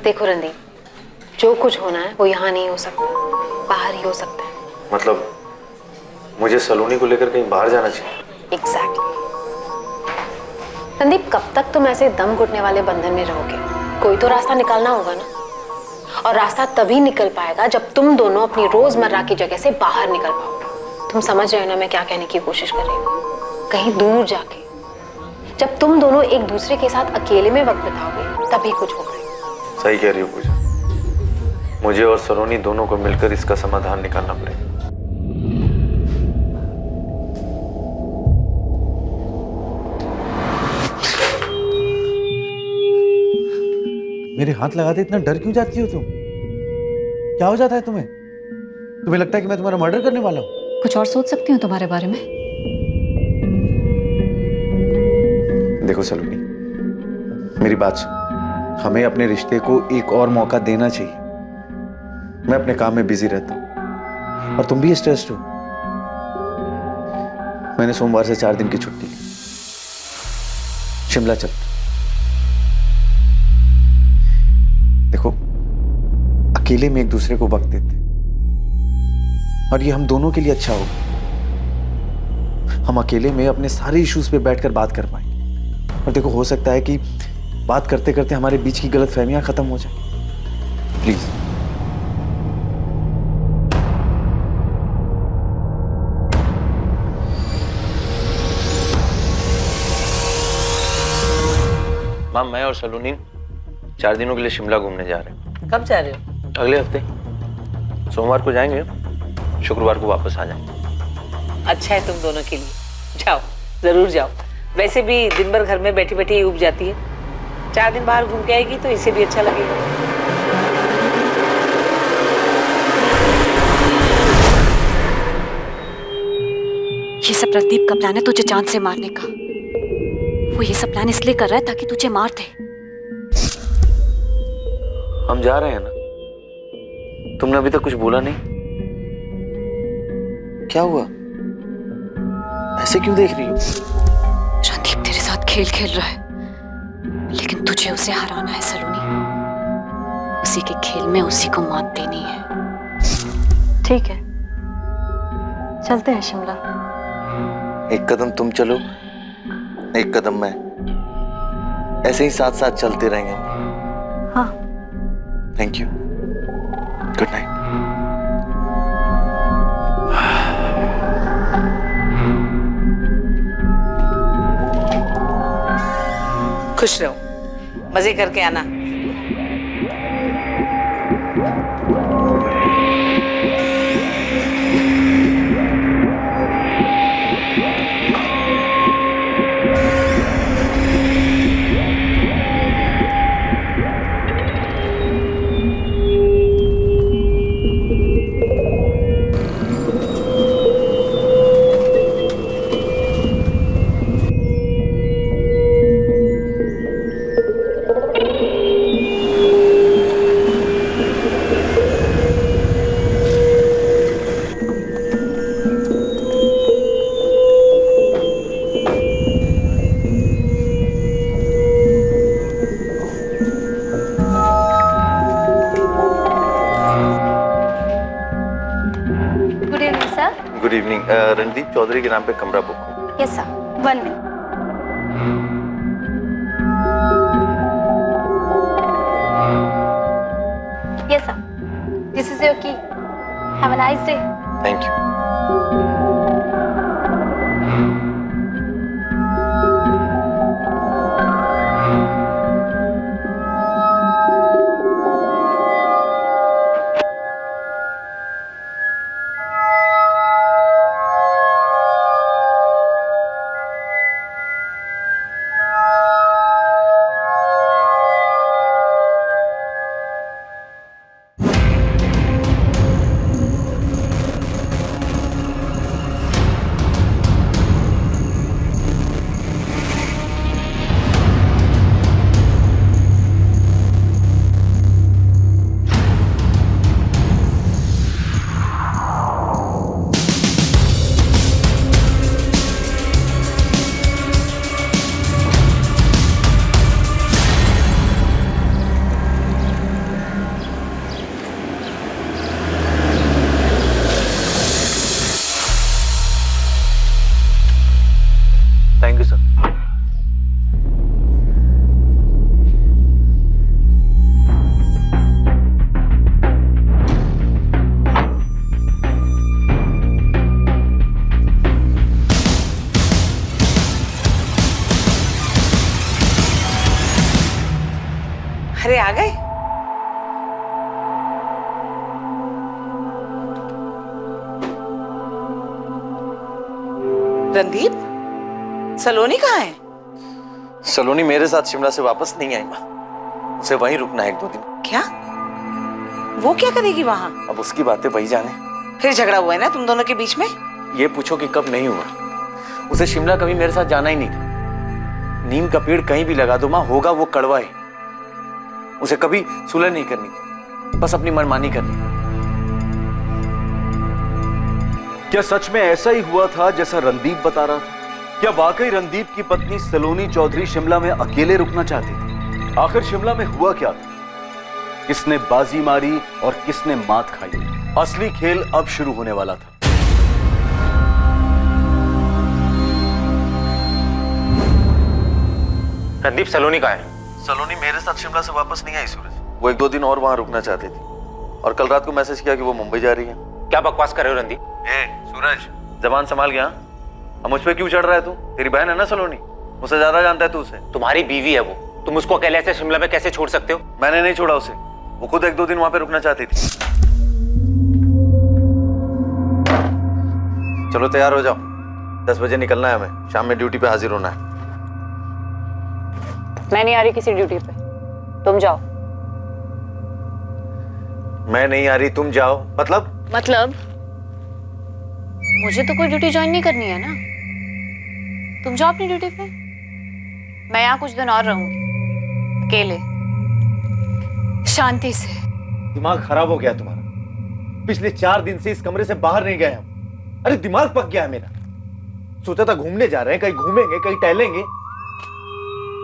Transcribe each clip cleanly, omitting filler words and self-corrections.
देखो रणदीप, जो कुछ होना है वो यहाँ नहीं हो सकता, बाहर ही हो सकता है। मतलब मुझे सलोनी को लेकर कहीं बाहर जाना चाहिए? एग्जैक्टली। रणदीप, कब तक तुम ऐसे दम घुटने वाले बंधन में रहोगे? कोई तो रास्ता निकालना होगा ना। और रास्ता तभी निकल पाएगा जब तुम दोनों अपनी रोजमर्रा की जगह से बाहर निकल पाओगे। तुम समझ रहे हो ना मैं क्या कहने की कोशिश कर रही हूँ? कहीं दूर जाके, जब तुम दोनों एक दूसरे के साथ अकेले में वक्त बिताओगे तभी कुछ होगा। सही कह रही हो पूजा, मुझे और सलोनी दोनों को मिलकर इसका समाधान निकालना पड़ेगा। मेरे हाथ लगाते इतना डर क्यों जाती हो तुम? क्या हो जाता है तुम्हें? तुम्हें लगता है कि मैं तुम्हारा मर्डर करने वाला हूं? कुछ और सोच सकती हूँ तुम्हारे बारे में। देखो सलोनी, मेरी बात सुन। हमें अपने रिश्ते को एक और मौका देना चाहिए। मैं अपने काम में बिजी रहता हूं और तुम भी स्ट्रेस्ड हो। मैंने सोमवार से 4 दिन की छुट्टी ली। शिमला चलते। देखो, अकेले में एक दूसरे को वक्त देते और ये हम दोनों के लिए अच्छा होगा। हम अकेले में अपने सारे इश्यूज पे बैठकर बात कर पाएंगे। और देखो, हो सकता है कि बात करते करते हमारे बीच की गलतफहमियां खत्म हो जाए। प्लीज। माम, मैं और सलोनी 4 दिनों के लिए शिमला घूमने जा रहे हैं। कब जा रहे हो? अगले हफ्ते सोमवार को जाएंगे, शुक्रवार को वापस आ जाएंगे। अच्छा है तुम दोनों के लिए। जाओ, जरूर जाओ। वैसे भी दिन भर घर में बैठी बैठी उब जाती है। 4 दिन बाहर घूम के आएगी तो इसे भी अच्छा लगेगा। ये सब रणदीप का प्लान है तुझे चांद से मारने का। वो ये सब प्लान इसलिए कर रहा है ताकि तुझे मार दे। हम जा रहे हैं ना। तुमने अभी तक कुछ बोला नहीं। क्या हुआ? ऐसे क्यों देख रही हो? रणदीप तेरे साथ खेल खेल रहा है, लेकिन तुझे उसे हराना है सलोनी। उसी के खेल में उसी को मात देनी है। ठीक है, चलते हैं शिमला। एक कदम तुम चलो, एक कदम मैं। ऐसे ही साथ साथ चलते रहेंगे हम। हाँ। Thank you. Good night. खुश रहो, मजे करके आना। Good evening. रणदीप चौधरी के नाम पे कमरा बुक हो। Yes sir, 1 minute. Yes sir, this is your key. Have a nice day. Thank you. अरे आ गए? रणदीप, सलोनी कहाँ है? सलोनी मेरे साथ शिमला से वापस नहीं आई माँ। उसे वहीं रुकना है 1-2 दिन। क्या? वो क्या करेगी वहां? अब उसकी बातें वही जाने। फिर झगड़ा हुआ है ना तुम दोनों के बीच में? ये पूछो कि कब नहीं हुआ। उसे शिमला कभी मेरे साथ जाना ही नहीं था। नीम का पेड़ कहीं भी लगा दो माँ, होगा वो कड़वा है। उसे कभी सुलह नहीं करनी थी, बस अपनी मनमानी करनी। क्या सच में ऐसा ही हुआ था जैसा रणदीप बता रहा था? क्या वाकई रणदीप की पत्नी सलोनी चौधरी शिमला में अकेले रुकना चाहती थी? आखिर शिमला में हुआ क्या था? किसने बाजी मारी और किसने मात खाई? असली खेल अब शुरू होने वाला था। रणदीप, सलोनी कहाँ है? सलोनी मेरे साथ शिमला से वापस नहीं आई सूरज। वो 1-2 दिन और वहां रुकना चाहती थी और कल रात को मैसेज किया कि वो मुंबई जा रही है। क्या बकवास कर रहे हो रणदीप? सूरज, जबान संभाल गया। अब मुझ पे क्यों चढ़ रहा है तू? तेरी बहन है ना सलोनी, मुझसे ज्यादा जानता है तू उसे। तुम्हारी बीवी है वो, तुम उसको अकेले ऐसे शिमला में कैसे छोड़ सकते हो? मैंने नहीं छोड़ा उसे, वो खुद 1-2 दिन वहां पे रुकना चाहती थी। चलो तैयार हो जाओ, 10 बजे निकलना है हमें। शाम में ड्यूटी पे हाजिर होना है। मैं नहीं आ रही किसी ड्यूटी पे, तुम जाओ। मैं नहीं आ रही, तुम जाओ। मतलब मुझे तो कोई ड्यूटी ज्वाइन नहीं करनी है ना। तुम जाओ अपनी ड्यूटी पे, मैं यहाँ कुछ दिन और रहूंगी अकेले, शांति से। दिमाग खराब हो गया तुम्हारा। पिछले 4 दिन से इस कमरे से बाहर नहीं गए हम। अरे दिमाग पक गया है मेरा। सोचा था घूमने जा रहे हैं, कहीं घूमेंगे, कहीं टहलेंगे।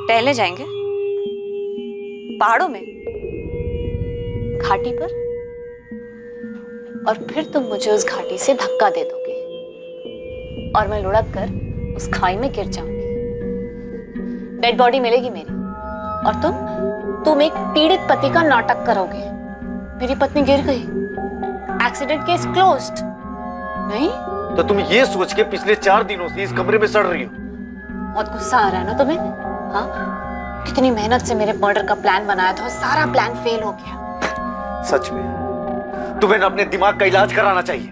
टहले जाएंगे पहाड़ों में, घाटी पर, और फिर तुम मुझे उस घाटी से धक्का दे दोगे और मैं लुढ़क कर उस खाई में गिर जाऊंगी। डेड बॉडी मिलेगी मेरी, और तुम एक पीड़ित पति का नाटक करोगे। मेरी पत्नी गिर गई, एक्सीडेंट केस क्लोज्ड। नहीं तो तुम ये सोच के पिछले 4 दिनों से इस कमरे में सड़ रही हो? बहुत गुस्सा आ रहा है ना तुम्हें? हाँ, कितनी मेहनत से मेरे मर्डर का प्लान बनाया था और सारा प्लान फेल हो गया। सच में तुम्हें ना अपने दिमाग का इलाज कराना चाहिए।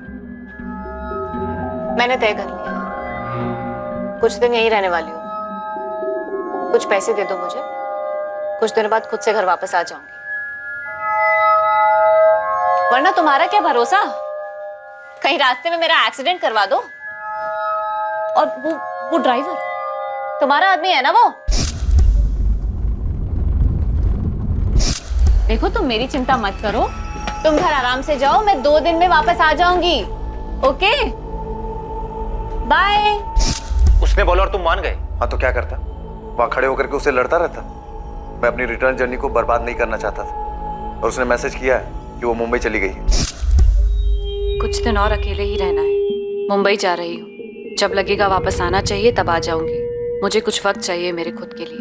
मैंने तय कर लिया है, कुछ दिन यहीं रहने वाली हूँ। कुछ पैसे दे दो मुझे, कुछ दिनों बाद खुद से घर वापस आ जाऊंगी। वरना तुम्हारा क्या भरोसा, कहीं रास्ते में मेरा एक्सीडेंट करवा दो। और वो ड्राइवर तुम्हारा आदमी है ना वो? देखो, तुम मेरी चिंता मत करो, तुम घर आराम से जाओ, मैं 2 दिन में वापस आ जाऊंगी। Okay, bye. उसने बोला और तुम मान गए? हाँ तो क्या करता, वहां खड़े होकर के उसे लड़ता रहता। मैं अपनी रिटर्न जर्नी को बर्बाद नहीं करना चाहता था और उसने मैसेज किया है कि वो मुंबई चली गई है। कुछ दिन और अकेले ही रहना है। मुंबई जा रही हूँ, जब लगेगा वापस आना चाहिए तब आ जाऊंगी। मुझे कुछ वक्त चाहिए मेरे खुद के लिए।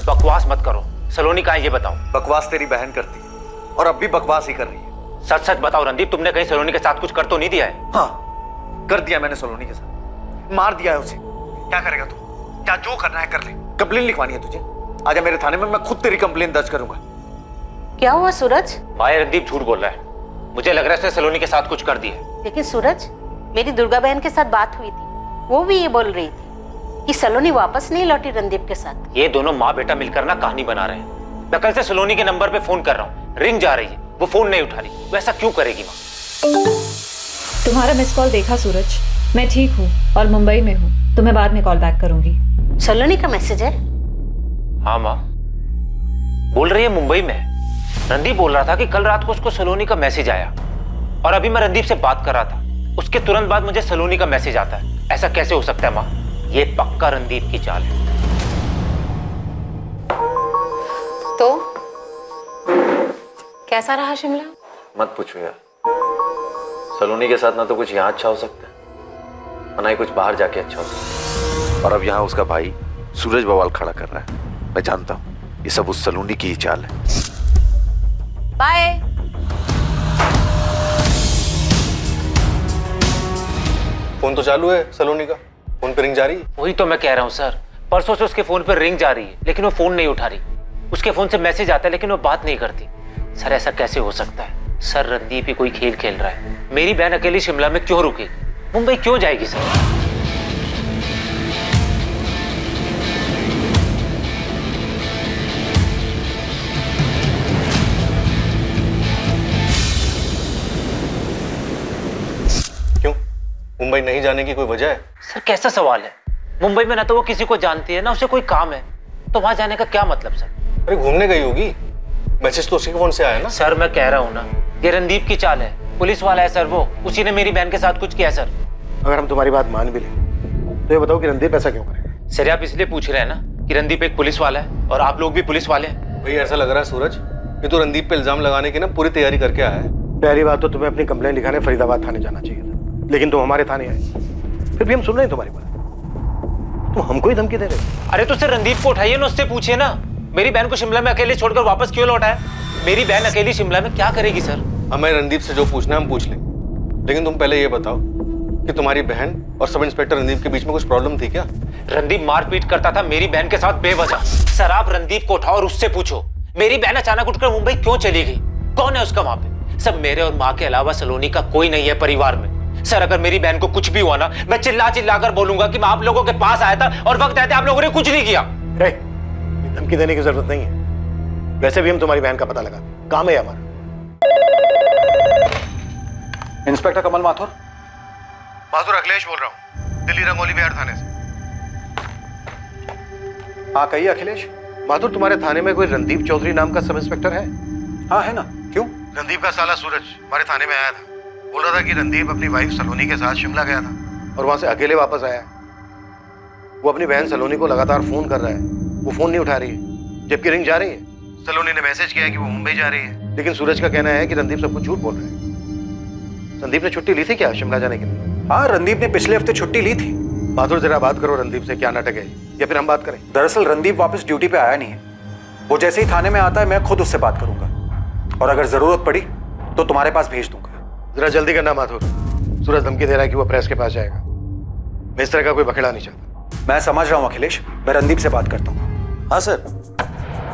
बकवास मत करो। सलोनी कहाँ है ये बताओ। बकवास तेरी बहन करती है और अब भी बकवास ही कर रही है। सच सच बताओ रणदीप, तुमने कहीं सलोनी के साथ कुछ कर तो नहीं दिया है? हाँ, कर दिया मैंने सलोनी के साथ, मार दिया है उसे। क्या करेगा तू? क्या जो करना है कर ले। कंप्लेन लिखवानी है तुझे? आजा मेरे थाने में, मैं खुद तेरी कंप्लेन दर्ज करूंगा। क्या हुआ सूरज? भाई रणदीप झूठ बोल रहा है, मुझे लग रहा है उसने सलोनी के साथ कुछ कर दिया है। लेकिन सूरज, मेरी दुर्गा बहन के साथ बात हुई थी, वो भी ये बोल रही थी कि सलोनी वापस नहीं लौटी रणदीप के साथ। ये दोनों माँ बेटा मिलकर ना कहानी बना रहे हैं। मैं कल से सलोनी के नंबर पे फोन कर रहा हूँ, रिंग जा रही है, वो फोन नहीं उठा रही। वो ऐसा क्यों करेगी माँ? तुम्हारा मिस कॉल देखा सूरज, मैं ठीक हूँ और मुंबई में हूँ। तुम्हें बाद में कॉल बैक करूंगी। सलोनी का मैसेज है? हाँ माँ, बोल रही है मुंबई में। रणदीप बोल रहा था कि कल रात को उसको सलोनी का मैसेज आया और अभी मैं रणदीप से बात कर रहा था, उसके तुरंत बाद मुझे सलोनी का मैसेज आता है। ऐसा कैसे हो सकता है माँ? ये पक्का रणदीप की चाल है। तो कैसा रहा शिमला? मत पूछो यार, सलोनी के साथ ना तो कुछ यहाँ अच्छा हो सकता है और ना ही कुछ बाहर जाके अच्छा हो सकता है। और अब यहाँ उसका भाई सूरज बवाल खड़ा कर रहा है। मैं जानता हूँ ये सब उस सलोनी की ही चाल है। बाय। फोन तो चालू है सलोनी का, फोन पे रिंग जा रही है। वही तो मैं कह रहा हूँ सर, परसों से उसके फोन पर रिंग जा रही है लेकिन वो फोन नहीं उठा रही। उसके फोन से मैसेज आता है लेकिन वो बात नहीं करती। सर ऐसा कैसे हो सकता है? सर रणदीप ही कोई खेल खेल रहा है। मेरी बहन अकेली शिमला में क्यों रुकेगी? मुंबई क्यों जाएगी सर? क्यों? मुंबई नहीं जाने की कोई वजह है? सर कैसा सवाल है? मुंबई में ना तो वो किसी को जानती है ना उसे कोई काम है, तो वहां जाने का क्या मतलब सर? अरे घूमने गई होगी, मैसेज तो उसके फोन से आया ना। सर मैं कह रहा हूँ ना, ये रणदीप की चाल है, पुलिस वाला है सर वो, उसी ने मेरी बहन के साथ कुछ किया है सर। अगर हम तुम्हारी बात मान भी लें तो ये बताओ कि रणदीप ऐसा क्यों करेगा? सर आप इसलिए पूछ रहे हैं ना कि रणदीप एक पुलिस वाला है और आप लोग भी पुलिस वाले हैं। भाई ऐसा लग रहा है सूरज, ये तो रणदीप पे इल्जाम लगाने की ना पूरी तैयारी करके आया है। पहली बात तो तुम्हें अपनी कंप्लेंट लिखाने फरीदाबाद थाने जाना चाहिए था, लेकिन तुम हमारे थाने आए। फिर भी हम सुन रहे हैं तुम्हारी बात, तुम हमको ही धमकी दे रहे हो। अरे तो सर रणदीप को उठाइए ना, उससे पूछिए ना मेरी बहन को शिमला में अकेले छोड़कर वापस क्यों लौटा है? मेरी बहन अकेली शिमला में क्या करेगी सर? हमें रणदीप से जो पूछना है हम पूछ लेंगे, लेकिन तुम पहले ये बताओ कि तुम्हारी बहन और सब इंस्पेक्टर रणदीप के बीच में कुछ प्रॉब्लम थी क्या? रणदीप मारपीट करता था मेरी बहन के साथ बेवजह। सर आप रणदीप को उठाओ और उससे पूछो मेरी बहन अचानक उठकर मुंबई क्यों चली गई, कौन है उसका वहां पे? सब मेरे और माँ के अलावा सलोनी का कोई नहीं है परिवार में। सर अगर मेरी बहन को कुछ भी हुआ ना, मैं चिल्ला चिल्ला कर बोलूंगा कि मैं आप लोगों के पास आया था और वक्त आते आप लोगों ने कुछ नहीं किया। धमकी देने की जरूरत नहीं है, वैसे भी हम तुम्हारी बहन का पता लगा, काम है हमारा। इंस्पेक्टर कमल माथुर। माथुर अखिलेश बोल रहा हूँ, दिल्ली रंगोली बिहार थाने से। हाँ कहिए अखिलेश। माथुर तुम्हारे थाने में कोई रणदीप चौधरी नाम का सब इंस्पेक्टर है? हाँ है ना, क्यों? रणदीप का साला सूरज हमारे थाने में आया था, बोल रहा था कि रणदीप अपनी वाइफ सलोनी के साथ शिमला गया था और वहां से अकेले वापस आया। वो अपनी बहन सलोनी को लगातार फोन कर रहा है, वो फोन नहीं उठा रही है, जबकि रिंग जा रही है। सलोनी ने मैसेज किया है कि वो मुंबई जा रही है, लेकिन सूरज का कहना है कि रणदीप सब कुछ झूठ बोल रहा है। रणदीप ने छुट्टी ली थी क्या शिमला जाने के लिए? हाँ रणदीप ने पिछले हफ्ते छुट्टी ली थी। माथुर जरा बात करो रणदीप से, क्या नाटक है, या फिर हम बात करें? दरअसल रणदीप वापस ड्यूटी पे आया नहीं है, वो जैसे ही थाने में आता है मैं खुद उससे बात करूंगा और अगर जरूरत पड़ी तो तुम्हारे पास भेज दूंगा। जरा जल्दी करना माथुर, सूरज धमकी दे रहा है कि वो प्रेस के पास जाएगा। मैं इस तरह का कोई बखेड़ा नहीं चाहता। मैं समझ रहा हूँ अखिलेश, मैं रणदीप से बात करता हूँ। हाँ सर,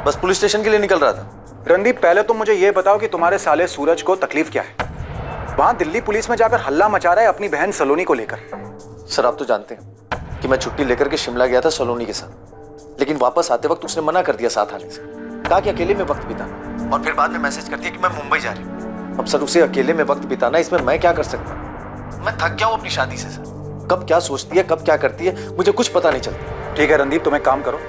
बस पुलिस स्टेशन के लिए निकल रहा था। रणदीप पहले तो मुझे ये बताओ कि तुम्हारे साले सूरज को तकलीफ क्या है? वहां दिल्ली पुलिस में जाकर हल्ला मचा रहा है अपनी बहन सलोनी को लेकर। सर आप तो जानते हैं कि मैं छुट्टी लेकर के शिमला गया था सलोनी के साथ, लेकिन वापस आते वक्त उसने मना कर दिया साथ आने से, कहा कि अकेले में वक्त बिताना, और फिर बाद में मैसेज कर दिया कि मैं मुंबई जा रही हूँ। अब सर उसे अकेले में वक्त बिताना, इसमें मैं क्या कर सकता हूँ? मैं थक गया हूँ अपनी शादी से सर, कब क्या सोचती है कब क्या करती है मुझे कुछ पता नहीं चलता। ठीक है रणदीप, तुम एक काम करो,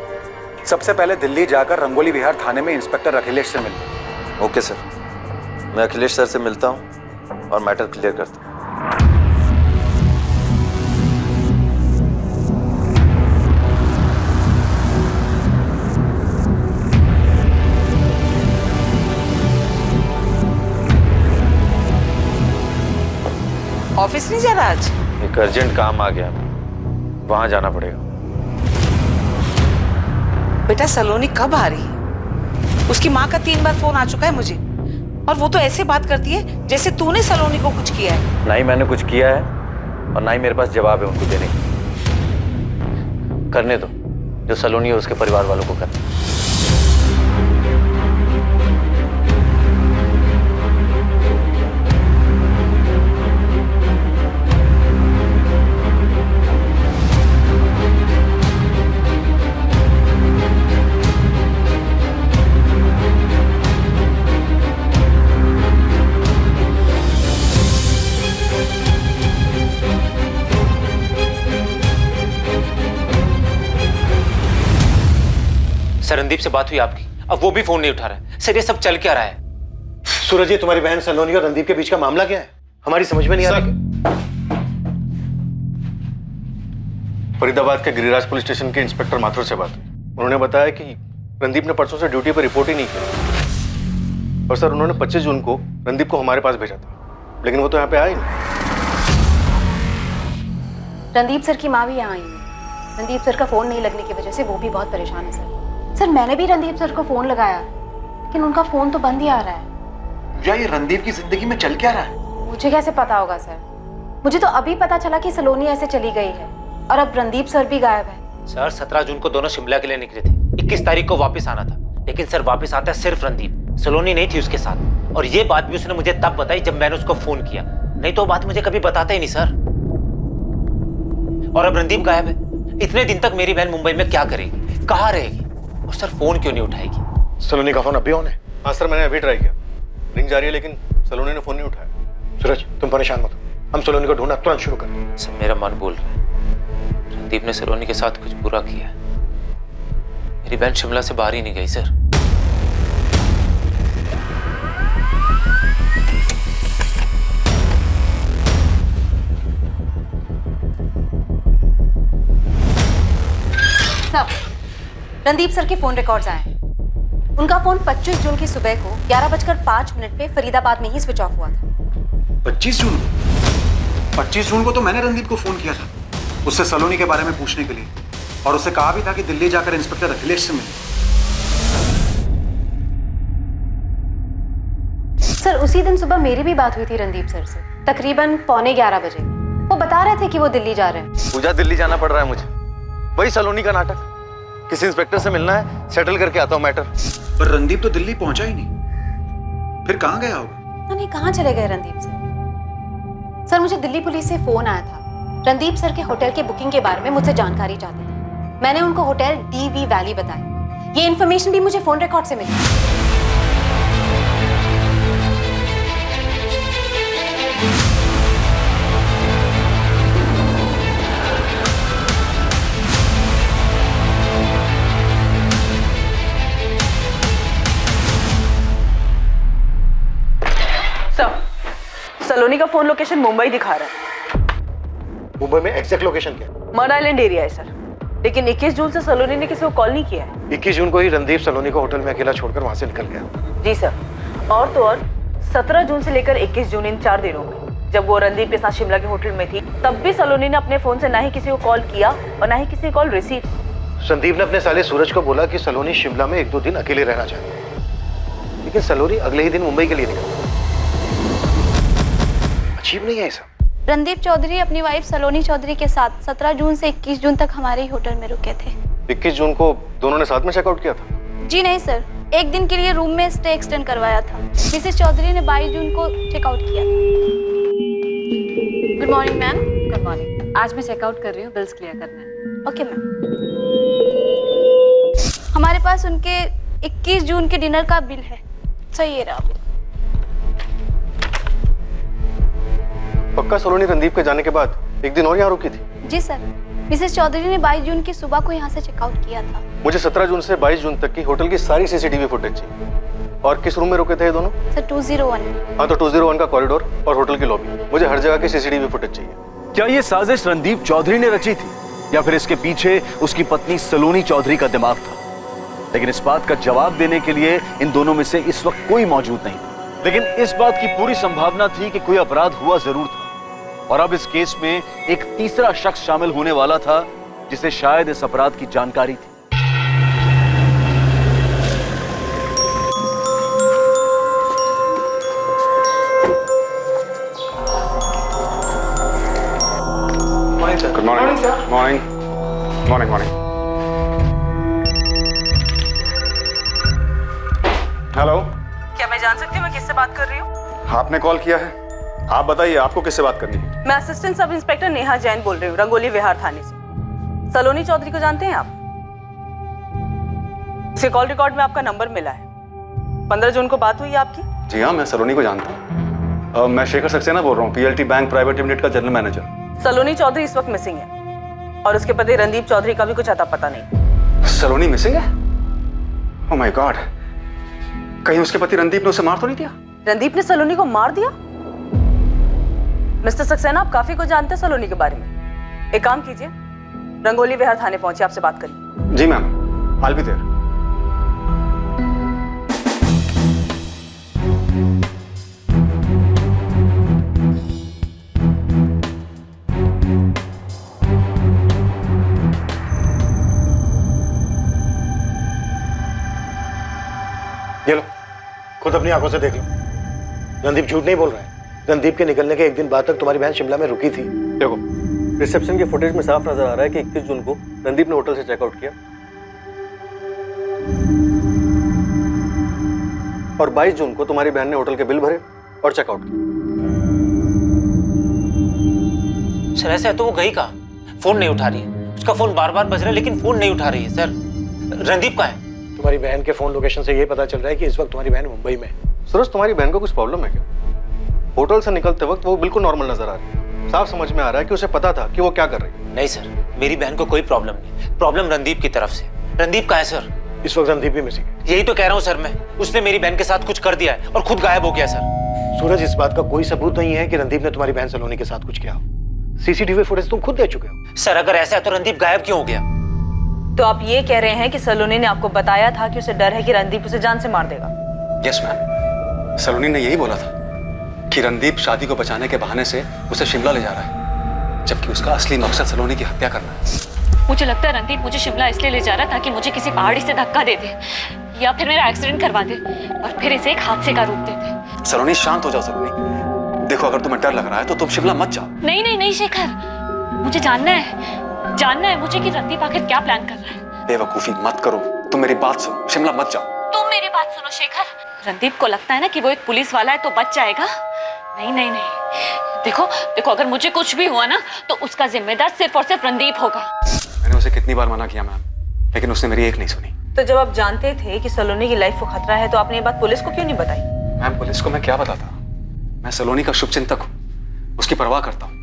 सबसे पहले दिल्ली जाकर रंगोली विहार थाने में इंस्पेक्टर अखिलेश से मिलो। ओके सर, मैं अखिलेश सर से मिलता हूँ और मैटर क्लियर करता हूँ। ऑफिस नहीं जा रहा आज? एक अर्जेंट काम आ गया, वहां जाना पड़ेगा। बेटा सलोनी कब आ रही है? उसकी माँ का 3 बार फोन आ चुका है मुझे, और वो तो ऐसे बात करती है जैसे तूने सलोनी को कुछ किया है। ना ही मैंने कुछ किया है और ना ही मेरे पास जवाब है उनको देने की। करने दो जो सलोनी है उसके परिवार वालों को करना। सर रणदीप से बात हुई आपकी? अब वो भी फोन नहीं उठा रहा है। सर ये सब चल क्या रहा है? सूरज जी तुम्हारी बहन सलोनी और रणदीप के बीच का मामला क्या है? हमारी समझ में नहीं आ रहा। फरीदाबाद के गिरिराज पुलिस स्टेशन के इंस्पेक्टर माथुर से बात हुई। उन्होंने बताया कि रणदीप ने परसों से ड्यूटी पर रिपोर्ट ही नहीं की, और सर उन्होंने 25 जून को रणदीप को हमारे पास भेजा था, लेकिन वो तो यहाँ पे आया ही नहीं। रणदीप सर की माँ भी यहाँ आई है। रणदीप सर का फोन नहीं लगने की वजह से वो भी बहुत परेशान है सर। सर मैंने भी रणदीप सर को फोन लगाया, लेकिन उनका फोन तो बंद ही आ रहा है। या ये रणदीप की जिंदगी में चल क्या रहा है? मुझे कैसे पता होगा सर? मुझे तो अभी पता चला कि सलोनी ऐसे चली गई है और अब रणदीप सर भी गायब है। सर 17 जून को दोनों शिमला के लिए निकले थे, 21 तारीख को वापस आना था। लेकिन सर वापस आता है सिर्फ रणदीप, सलोनी नहीं थी उसके साथ। और ये बात भी उसने मुझे तब बताई जब मैंने उसको फोन किया, नहीं तो वो बात मुझे कभी बताता ही नहीं सर। और अब रणदीप गायब है। इतने दिन तक मेरी बहन मुंबई में क्या करेगी, कहाँ रहेगी, और सर फोन क्यों नहीं उठाएगी? सलोनी का फोन अभी ऑन है? हाँ सर, मैंने अभी ट्राई किया, रिंग जा रही है, लेकिन सलोनी ने फोन नहीं उठाया। सूरज तुम परेशान मत हो, हम सलोनी को ढूंढना तुरंत शुरू करें। सर मेरा मन बोल रहा है रणदीप ने सलोनी के साथ कुछ बुरा किया है। मेरी बहन शिमला से बाहर ही नहीं गई सर। सब रणदीप सर के फोन रिकॉर्ड्स आए हैं। उनका फोन 25 जून की सुबह को 11:05 पे फरीदाबाद में ही स्विच ऑफ हुआ था। 25 जून? 25 जून को तो मैंने रणदीप को फोन किया था उससे सलोनी के बारे में पूछने के लिए, और उससे कहा भी था कि दिल्ली जाकर इंस्पेक्टर अखिलेश से मिले। सर उसी दिन सुबह मेरी भी बात हुई थी रणदीप सर से, तकरीबन 11:15 बजे। वो बता रहे थे कि वो दिल्ली जा रहे हैं। पूजा, दिल्ली जाना पड़ रहा है मुझे, वही सलोनी का नाटक। किसी इंस्पेक्टर से मिलना है, सेटल करके आता हूँ मैटर। पर रणदीप तो दिल्ली पहुंचा ही नहीं, फिर कहाँ गया होगा? नहीं, कहाँ चले गए रणदीप सर? सर मुझे दिल्ली पुलिस से फोन आया था। रणदीप सर के होटल के बुकिंग के बारे में मुझसे जानकारी चाहते थे। मैंने उनको होटल DV वैली बताया। ये इन्फॉर्मेशन भी मुझे फोन रिकॉर्ड से मिली। सलोनी का फोन लोकेशन मुंबई दिखा रहा है। मुंबई में एग्जैक्ट लोकेशन क्या है? मड आइलैंड एरिया है सर, लेकिन 21 जून से सलोनी ने किसी को कॉल नहीं किया है। 21 जून को ही रणदीप सलोनी को होटल में अकेला छोड़कर वहां से निकल गया। जी सर, और तो और 17 जून से लेकर 21 जून इन 4 दिनों में जब वो रणदीप के साथ शिमला के होटल में थी, तब भी सलोनी ने अपने फोन से ना ही किसी को कॉल किया और ना ही किसी कॉल रिसीव। संदीप ने अपने साले सूरज को बोला कि सलोनी शिमला में 1-2 दिन अकेले रहना चाहती है, लेकिन सलोनी अगले ही दिन मुंबई के लिए निकली। अजीब नहीं है सब? रणदीप चौधरी अपनी वाइफ सलोनी चौधरी के साथ 17 जून से 21 जून तक हमारे ही होटल में रुके थे। 21 जून को दोनों ने साथ में चेकआउट किया था? जी नहीं सर, एक दिन के लिए रूम में स्टे एक्सटेंड करवाया था। मिसेस चौधरी ने 22 जून को चेकआउट किया था। Good morning ma'am. Good morning. आज मैं चेकआउट कर रही हूँ, बिल्स क्लियर करना है। Okay ma'am. हमारे पास उनके 21 जून के डिनर का बिल है। सही है रहा। पक्का सलोनी रणदीप के जाने के बाद एक दिन और यहाँ रुकी थी? जी सर, मिसेस चौधरी ने 22 जून की सुबह को यहाँ से चेकआउट किया था। मुझे 17 जून से 22 जून तक की होटल की सारी CCTV फुटेज चाहिए। और किस रूम में रुके थे ये दोनों? सर 201। हाँ, तो 201 का कॉरिडोर और होटल की लॉबी, मुझे हर जगह की CCTV फुटेज चाहिए। क्या ये साजिश रणदीप चौधरी ने रची थी या फिर इसके पीछे उसकी पत्नी सलोनी चौधरी का दिमाग था? लेकिन इस बात का जवाब देने के लिए इन दोनों में से इस वक्त कोई मौजूद नहीं था। लेकिन इस बात की पूरी संभावना थी कि कोई अपराध हुआ जरूर था, और अब इस केस में एक तीसरा शख्स शामिल होने वाला था जिसे शायद इस अपराध की जानकारी थी। Morning sir. Good morning sir. Morning morning morning. Hello, क्या मैं जान सकती हूँ मैं किससे बात कर रही हूँ? आपने कॉल किया है, आप बताइए आपको किससे बात करनी है? मैं assistant sub inspector Neha Jain बोल रही हूँ, रंगोली विहार थाने से। सलोनी चौधरी को जानते हैं आप? उसके कॉल रिकॉर्ड में आपका नंबर मिला है। 15 जून को बात हुई है आपकी? जी हाँ, मैं सलोनी को जानता हूँ। मैं शेखर सक्सेना बोल रहा हूँ, PLT बैंक प्राइवेट लिमिटेड का जनरल मैनेजर। सलोनी चौधरी इस वक्त मिसिंग है और उसके पति रणदीप चौधरी का भी कुछ अता पता नहीं। सलोनी मिसिंग है? ओह माय गॉड, कहीं उसके पति रणदीप ने उसे मार तो नहीं दिया? रणदीप ने सलोनी को मार दिया? मिस्टर सक्सेना, आप काफी कुछ जानते हैं सलोनी के बारे में। एक काम कीजिए, रंगोली विहार थाने पहुंचे, आपसे बात करिए। जी मैम, I'll be there। ये लो, खुद अपनी आंखों से देख लो। रणदीप झूठ नहीं बोल रहा है। रणदीप के निकलने के एक दिन बाद तक तुम्हारी बहन शिमला में रुकी थी। देखो, रिसेप्शन के फुटेज में साफ नजर आ रहा है कि 21 जून को रणदीप ने होटल से चेकआउट किया। और 22 जून को तुम्हारी बहन ने होटल के बिल भरे और चेकआउट किया। सर ऐसा है तो वो गई कहाँ? फोन नहीं उठा रही है, उसका फोन बार बार बज रहा है लेकिन फोन नहीं उठा रही है। सर रणदीप कहाँ है? तुम्हारी बहन के फोन लोकेशन से ये पता चल रहा है कि इस वक्त तुम्हारी बहन मुंबई में है। सूरज, तुम्हारी बहन को कुछ प्रॉब्लम है क्या? होटल से निकलते वक्त वो बिल्कुल नॉर्मल नजर आ रही है। साफ समझ में आ रहा है कि उसे पता था कि वो क्या कर रही है। नहीं सर, मेरी बहन को कोई प्रॉब्लम नहीं, प्रॉब्लम रणदीप की तरफ से। रणदीप कहाँ है सर? इस वक्त रणदीप भी मिसिंग है। यही तो कह रहा हूँ सर मैं, उसने मेरी बहन के साथ कुछ कर दिया है और खुद गायब हो गया सर। सूरज, इस बात का कोई सबूत नहीं है कि रणदीप ने तुम्हारी बहन सलोनी के साथ कुछ किया हो। सीसीटीवी फुटेज तुम खुद दे चुके हो। सर अगर ऐसा है तो रणदीप गायब क्यों हो गया? तो आप ये कह रहे हैं कि सलोनी ने आपको बताया था कि उसे डर है कि रणदीप उसे जान से मार देगा? यस मैम, सलोनी ने यही बोला था कि रणदीप शादी को बचाने के बहाने से उसे शिमला ले जा रहा है, जबकि उसका असली मकसद सलोनी की हत्या करना है। मुझे लगता है रणदीप मुझे शिमला इसलिए ले जा रहा है ताकि मुझे किसी पहाड़ी से धक्का दे दे या फिर मेरा एक्सीडेंट करवा दे और फिर इसे एक हादसे का रूप दे दे। सलोनी शांत हो जाओ सलोनी। देखो, अगर तुम्हें डर लग रहा है तो तुम शिमला मत जाओ। नहीं नहीं नहीं शेखर, मुझे जानना है मुझे कि रणदीप आखिर क्या प्लान कर रहा है। बेवकूफी मत करो, तुम मेरी बात सुनो, शिमला मत जाओ। तुम मेरी बात सुनो शेखर, रणदीप को लगता है ना कि वो एक पुलिस वाला है तो बच जाएगा। नहीं नहीं नहीं, देखो अगर मुझे कुछ भी हुआ ना तो उसका जिम्मेदार सिर्फ और सिर्फ रणदीप होगा। मैंने उसे कितनी बार मना किया मैम, लेकिन उसने मेरी एक नहीं सुनी। तो जब आप जानते थे कि सलोनी की लाइफ को खतरा है तो आपने ये बात पुलिस को क्यों नहीं बताई? मैम, पुलिस को मैं क्या बताता? मैं सलोनी का शुभचिंतक हूँ, उसकी परवाह करता हूँ।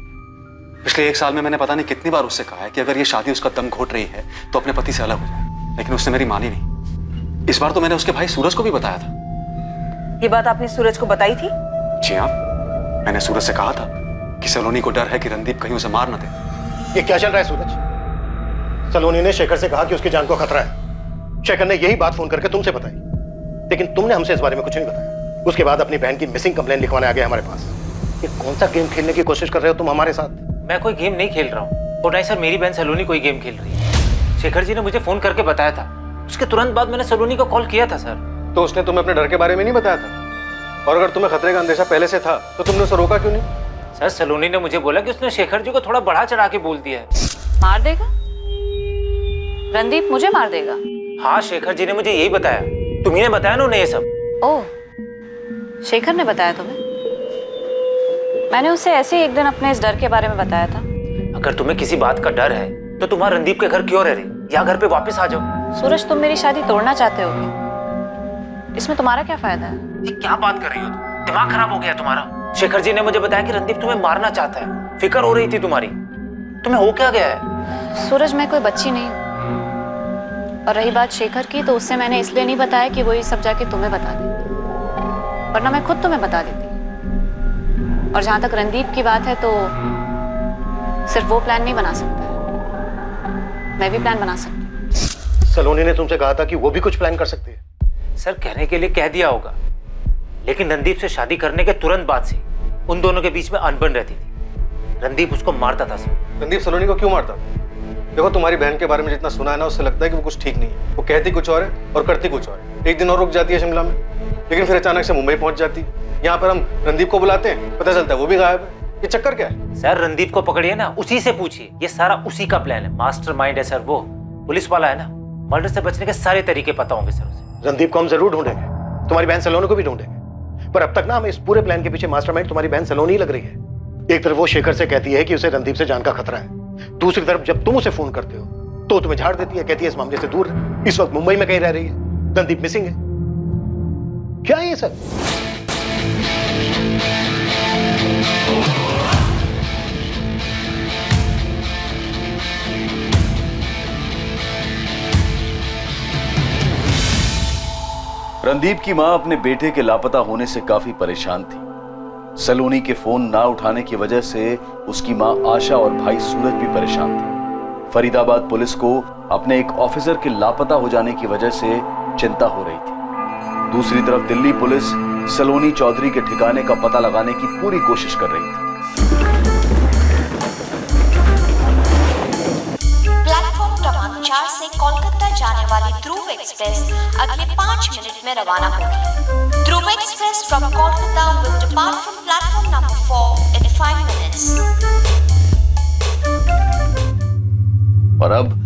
पिछले 1 साल में मैंने पता नहीं कितनी बार उससे कहा है कि अगर ये शादी उसका दम घोट रही है तो अपने पति से अलग हो जाए, लेकिन उसने मेरी मानी नहीं। इस बार तो मैंने उसके भाई सूरज को भी बताया था। ये बात आपने सूरज को बताई थी? जी हाँ, मैंने सूरज से कहा था कि सलोनी को डर है कि रणदीप कहीं उसे मार न दे। ये क्या चल रहा है सूरज? सलोनी ने शेखर से कहा कि उसकी जान को खतरा है। शेखर ने यही बात फोन करके तुमसे बताई, लेकिन तुमने हमसे इस बारे में कुछ नहीं बताया। उसके बाद अपनी बहन की मिसिंग कंप्लेंट लिखवाने आ गए हमारे पास। ये कौन सा गेम खेलने की कोशिश कर रहे हो तुम हमारे साथ? मैं कोई गेम नहीं खेल रहा हूँ और नहीं सर, मेरी बहन सलोनी कोई गेम खेल रही है। शेखर जी ने मुझे फोन करके बताया था, उसके तुरंत बाद मैंने सलोनी को कॉल किया था सर। तो उसने तुम्हें अपने डर के बारे में नहीं बताया था? और अगर तुम्हें खतरे का अंदेशा पहले से था तो तुमने उसे रोका क्यों नहीं? सर सलोनी ने मुझे बोला कि उसने शेखर जी को थोड़ा बढ़ा चढ़ा के बोल दिया है। मार देगा? रणदीप मुझे मार देगा? हाँ, शेखर जी ने मुझे यही बताया। तुम्ही ने बताया ना उन्हें ये सब? ओह, शेखर ने बताया तुम्हें? मैंने उसे ऐसे ही एक दिन अपने इस डर के बारे में बताया था। अगर तुम्हें किसी बात का डर है तो तुम रणदीप के घर क्यों रह रही, या घर पे वापस आ जाओ। सूरज, तुम मेरी शादी तोड़ना चाहते हो क्या? इसमें तुम्हारा क्या फायदा है? ये क्या बात कर रही हो तुम? दिमाग खराब हो गया तुम्हारा। शेखर जी ने मुझे बताया कि रणदीप तुम्हें मारना चाहता है, फिक्र हो रही थी तुम्हारी। तुम्हें हो क्या गया है? सूरज, मैं कोई बच्ची नहीं हूँ। और रही बात शेखर की, तो उससे मैंने इसलिए नहीं बताया कि वो ये सब जाके तुम्हें बता देती, वरना मैं खुद तुम्हें बता देती। और जहां तक रणदीप की बात है तो सिर्फ वो प्लान नहीं बना सकता है, मैं भी प्लान बना सकती हूँ। सलोनी ने तुमसे कहा था कि वो भी कुछ प्लान कर सकती है। सर कहने के लिए कह दिया होगा, लेकिन रणदीप से शादी करने के तुरंत बाद से उन दोनों के बीच में अनबन रहती थी। रणदीप उसको मारता था सर। रणदीप सलोनी को क्यों मारता? देखो, तुम्हारी बहन के बारे में जितना सुना है ना, उससे लगता है कि वो कुछ ठीक नहीं है। वो कहती कुछ और है और करती कुछ और है। एक दिन और रुक जाती है शिमला में, लेकिन फिर अचानक से मुंबई पहुंच जाती। यहाँ पर हम रणदीप को बुलाते हैं, पता चलता है वो भी गायब है। ये चक्कर क्या है? सर रणदीप को पकड़िए ना, उसी से पूछिए, ये सारा उसी का प्लान है। मास्टरमाइंड है सर वो, पुलिस वाला है ना। मर्डर से बचने के सारे तरीके पता होंगे सर उसे। रणदीप को हम जरूर ढूंढेंगे, तुम्हारी बहन सलोनी को भी ढूंढेंगे, पर अब तक ना हमें इस पूरे प्लान के पीछे मास्टरमाइंड तुम्हारी बहन सलोनी ही लग रही है। एक तरफ वो शेखर से कहती है कि उसे रणदीप से जान का खतरा है, दूसरी तरफ जब तुम उसे फोन करते हो तो तुम्हें झाड़ देती है, कहती है इस मामले से दूर रह। इस वक्त मुंबई में कहीं रह रही है, रणदीप मिसिंग है। क्या है ये सब? रणदीप की मां अपने बेटे के लापता होने से काफी परेशान थी। सलोनी के फोन ना उठाने की वजह से उसकी मां आशा और भाई सूरज भी परेशान थे। फरीदाबाद पुलिस को अपने एक ऑफिसर के लापता हो जाने की वजह से चिंता हो रही थी। दूसरी तरफ दिल्ली पुलिस सलोनी चौधरी के ठिकाने का पता लगाने की पूरी कोशिश कर रही थी। प्लेटफॉर्म क्रमांक 4 से कोलकाता जाने वाली ध्रुव एक्सप्रेस अगले 5 मिनट में रवाना होगी। Dhruv express from Kolkata will depart from platform number 4 in 5 minutes. और अब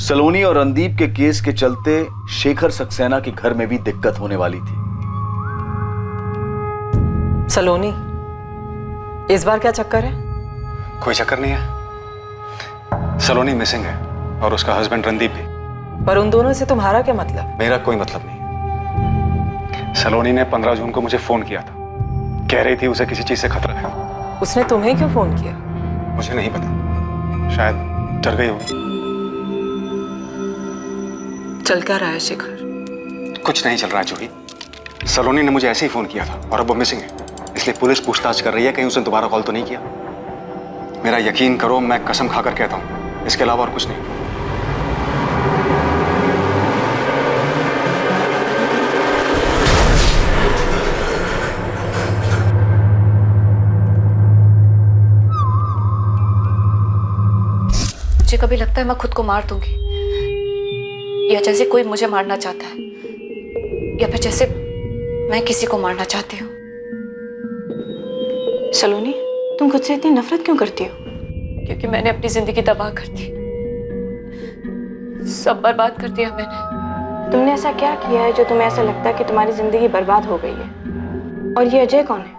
सलोनी और रणदीप के केस के चलते शेखर सक्सेना के घर में भी दिक्कत होने वाली थी। सलोनी, इस बार क्या चक्कर है? कोई चक्कर नहीं है। सलोनी मिसिंग है और उसका हस्बैंड रणदीप भी। पर उन दोनों से तुम्हारा क्या मतलब? मेरा कोई मतलब नहीं। सलोनी ने 15 जून को मुझे फोन किया था, कह रही थी उसे किसी चीज से खतरा है। उसने तुम्हें क्यों फोन किया? मुझे नहीं पता, शायद डर गई होगी। चल क्या रहा है शिखर? कुछ नहीं चल रहा है जूही। सलोनी ने मुझे ऐसे ही फोन किया था और अब वो मिसिंग है, इसलिए पुलिस पूछताछ कर रही है कहीं उसने दोबारा कॉल तो नहीं किया। मेरा यकीन करो, मैं कसम खाकर कहता हूं, इसके अलावा और कुछ नहीं। मुझे कभी लगता है मैं खुद को मार दूंगी, या जैसे कोई मुझे मारना चाहता है, या फिर जैसे मैं किसी को मारना चाहती हूँ। सलोनी, तुम खुद से इतनी नफरत क्यों करती हो? क्योंकि मैंने अपनी जिंदगी तबाह कर दी, सब बर्बाद कर दिया मैंने। तुमने ऐसा क्या किया है जो तुम्हें ऐसा लगता है कि तुम्हारी जिंदगी बर्बाद हो गई है? और ये अजय कौन है?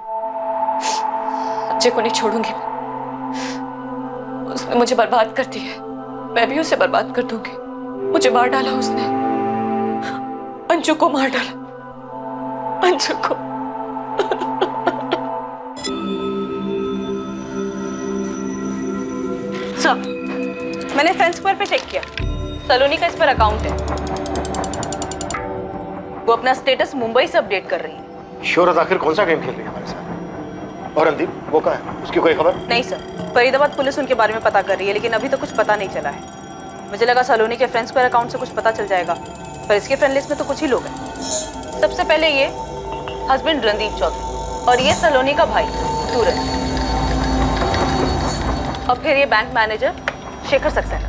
अजय को नहीं छोड़ूंगी मैं। उसने मुझे बर्बाद कर दिया है, मैं भी उसे बर्बाद कर दूंगी। मुझे मार डाला उसने, अंजू को मार डाला, अंजू को। सर, मैंने फ्रेंड स्क्वायर पे चेक किया, सलोनी का इस पर अकाउंट है। वो अपना स्टेटस मुंबई से अपडेट कर रही है। शोहरत आखिर कौन सा गेम खेल रही है हमारे साथ? और रणदीप वो कहाँ है? उसकी कोई खबर? नहीं सर, फरीदाबाद पुलिस उनके बारे में पता कर रही है, लेकिन अभी तो कुछ पता नहीं चला है। मुझे लगा सलोनी के फ्रेंड स्क्वायर अकाउंट से कुछ पता चल जाएगा, पर इसके फ्रेंड लिस्ट में तो कुछ ही लोग हैं। सबसे पहले ये हस्बैंड रणदीप चौधरी, और ये सलोनी का भाई सूरज, और फिर ये बैंक मैनेजर शेखर सक्सेना,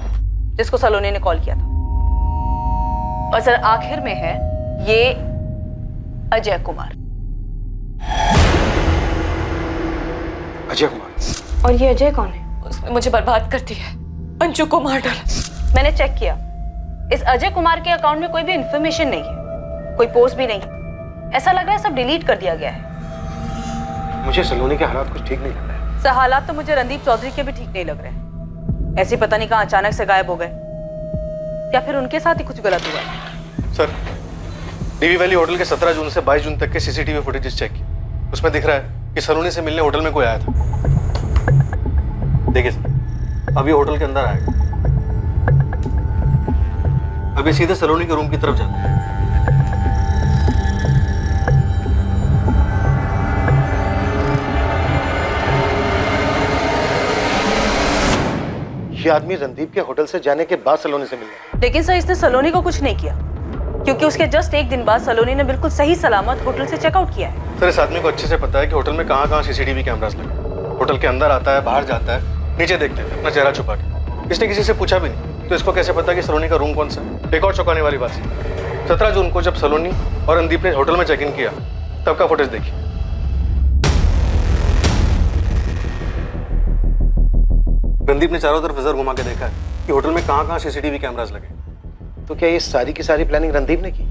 जिसको सलोनी ने कॉल किया था। और सर आखिर में है ये अजय कुमार। अजय कुमार? और ये अजय कौन है? उसने मुझे बर्बाद कर दिया, अंजू को मार डाला। मैंने चेक किया, इस अजय कुमार के अकाउंट में कोई भी इंफॉर्मेशन नहीं है, कोई पोस्ट भी नहीं। ऐसा लग रहा है सब डिलीट कर दिया गया है। मुझे सलोनी के हालात कुछ ठीक नहीं लग रहे हैं। सर हालात तो मुझे रणदीप चौधरी के भी ठीक नहीं लग रहे हैं। ऐसे पता नहीं कहाँ अचानक से गायब हो गए, या फिर उनके साथ ही कुछ गलत हुआ है। सर, डीवी वैली होटल के 17 जून से 22 जून तक के सीसीटीवी फुटेजेस चेक किए, उसमें दिख रहा है कि सलोनी से मिलने होटल में कोई आया था। देखिए सर, अभी होटल के अंदर आएगा, अभी सीधे सलोनी के रूम की तरफ जाता है। ये आदमी रणदीप के होटल से जाने के बाद सलोनी से मिला। लेकिन सर इसने सलोनी को कुछ नहीं किया, क्योंकि उसके जस्ट एक दिन बाद सलोनी ने बिल्कुल सही सलामत होटल से चेकआउट किया है। सर इस आदमी को अच्छे से पता है कि होटल में कहाँ सीसीटीवी कैमरास लगे। होटल के अंदर आता है, बाहर जाता है, नीचे देखते हैं अपना चेहरा छुपा के। इसने किसी से पूछा भी नहीं, तो इसको कैसे पता कि सलोनी का रूम कौन सा है? एक और चौंकाने वाली बात है, 17 जून को जब सलोनी और रणदीप ने होटल में चेक इन किया, तब का फुटेज देखिए। रणदीप ने चारों तरफ नजर घुमा के देखा है कि होटल में कहाँ सीसीटीवी कैमरास लगे। तो क्या ये सारी की सारी प्लानिंग रणदीप ने की?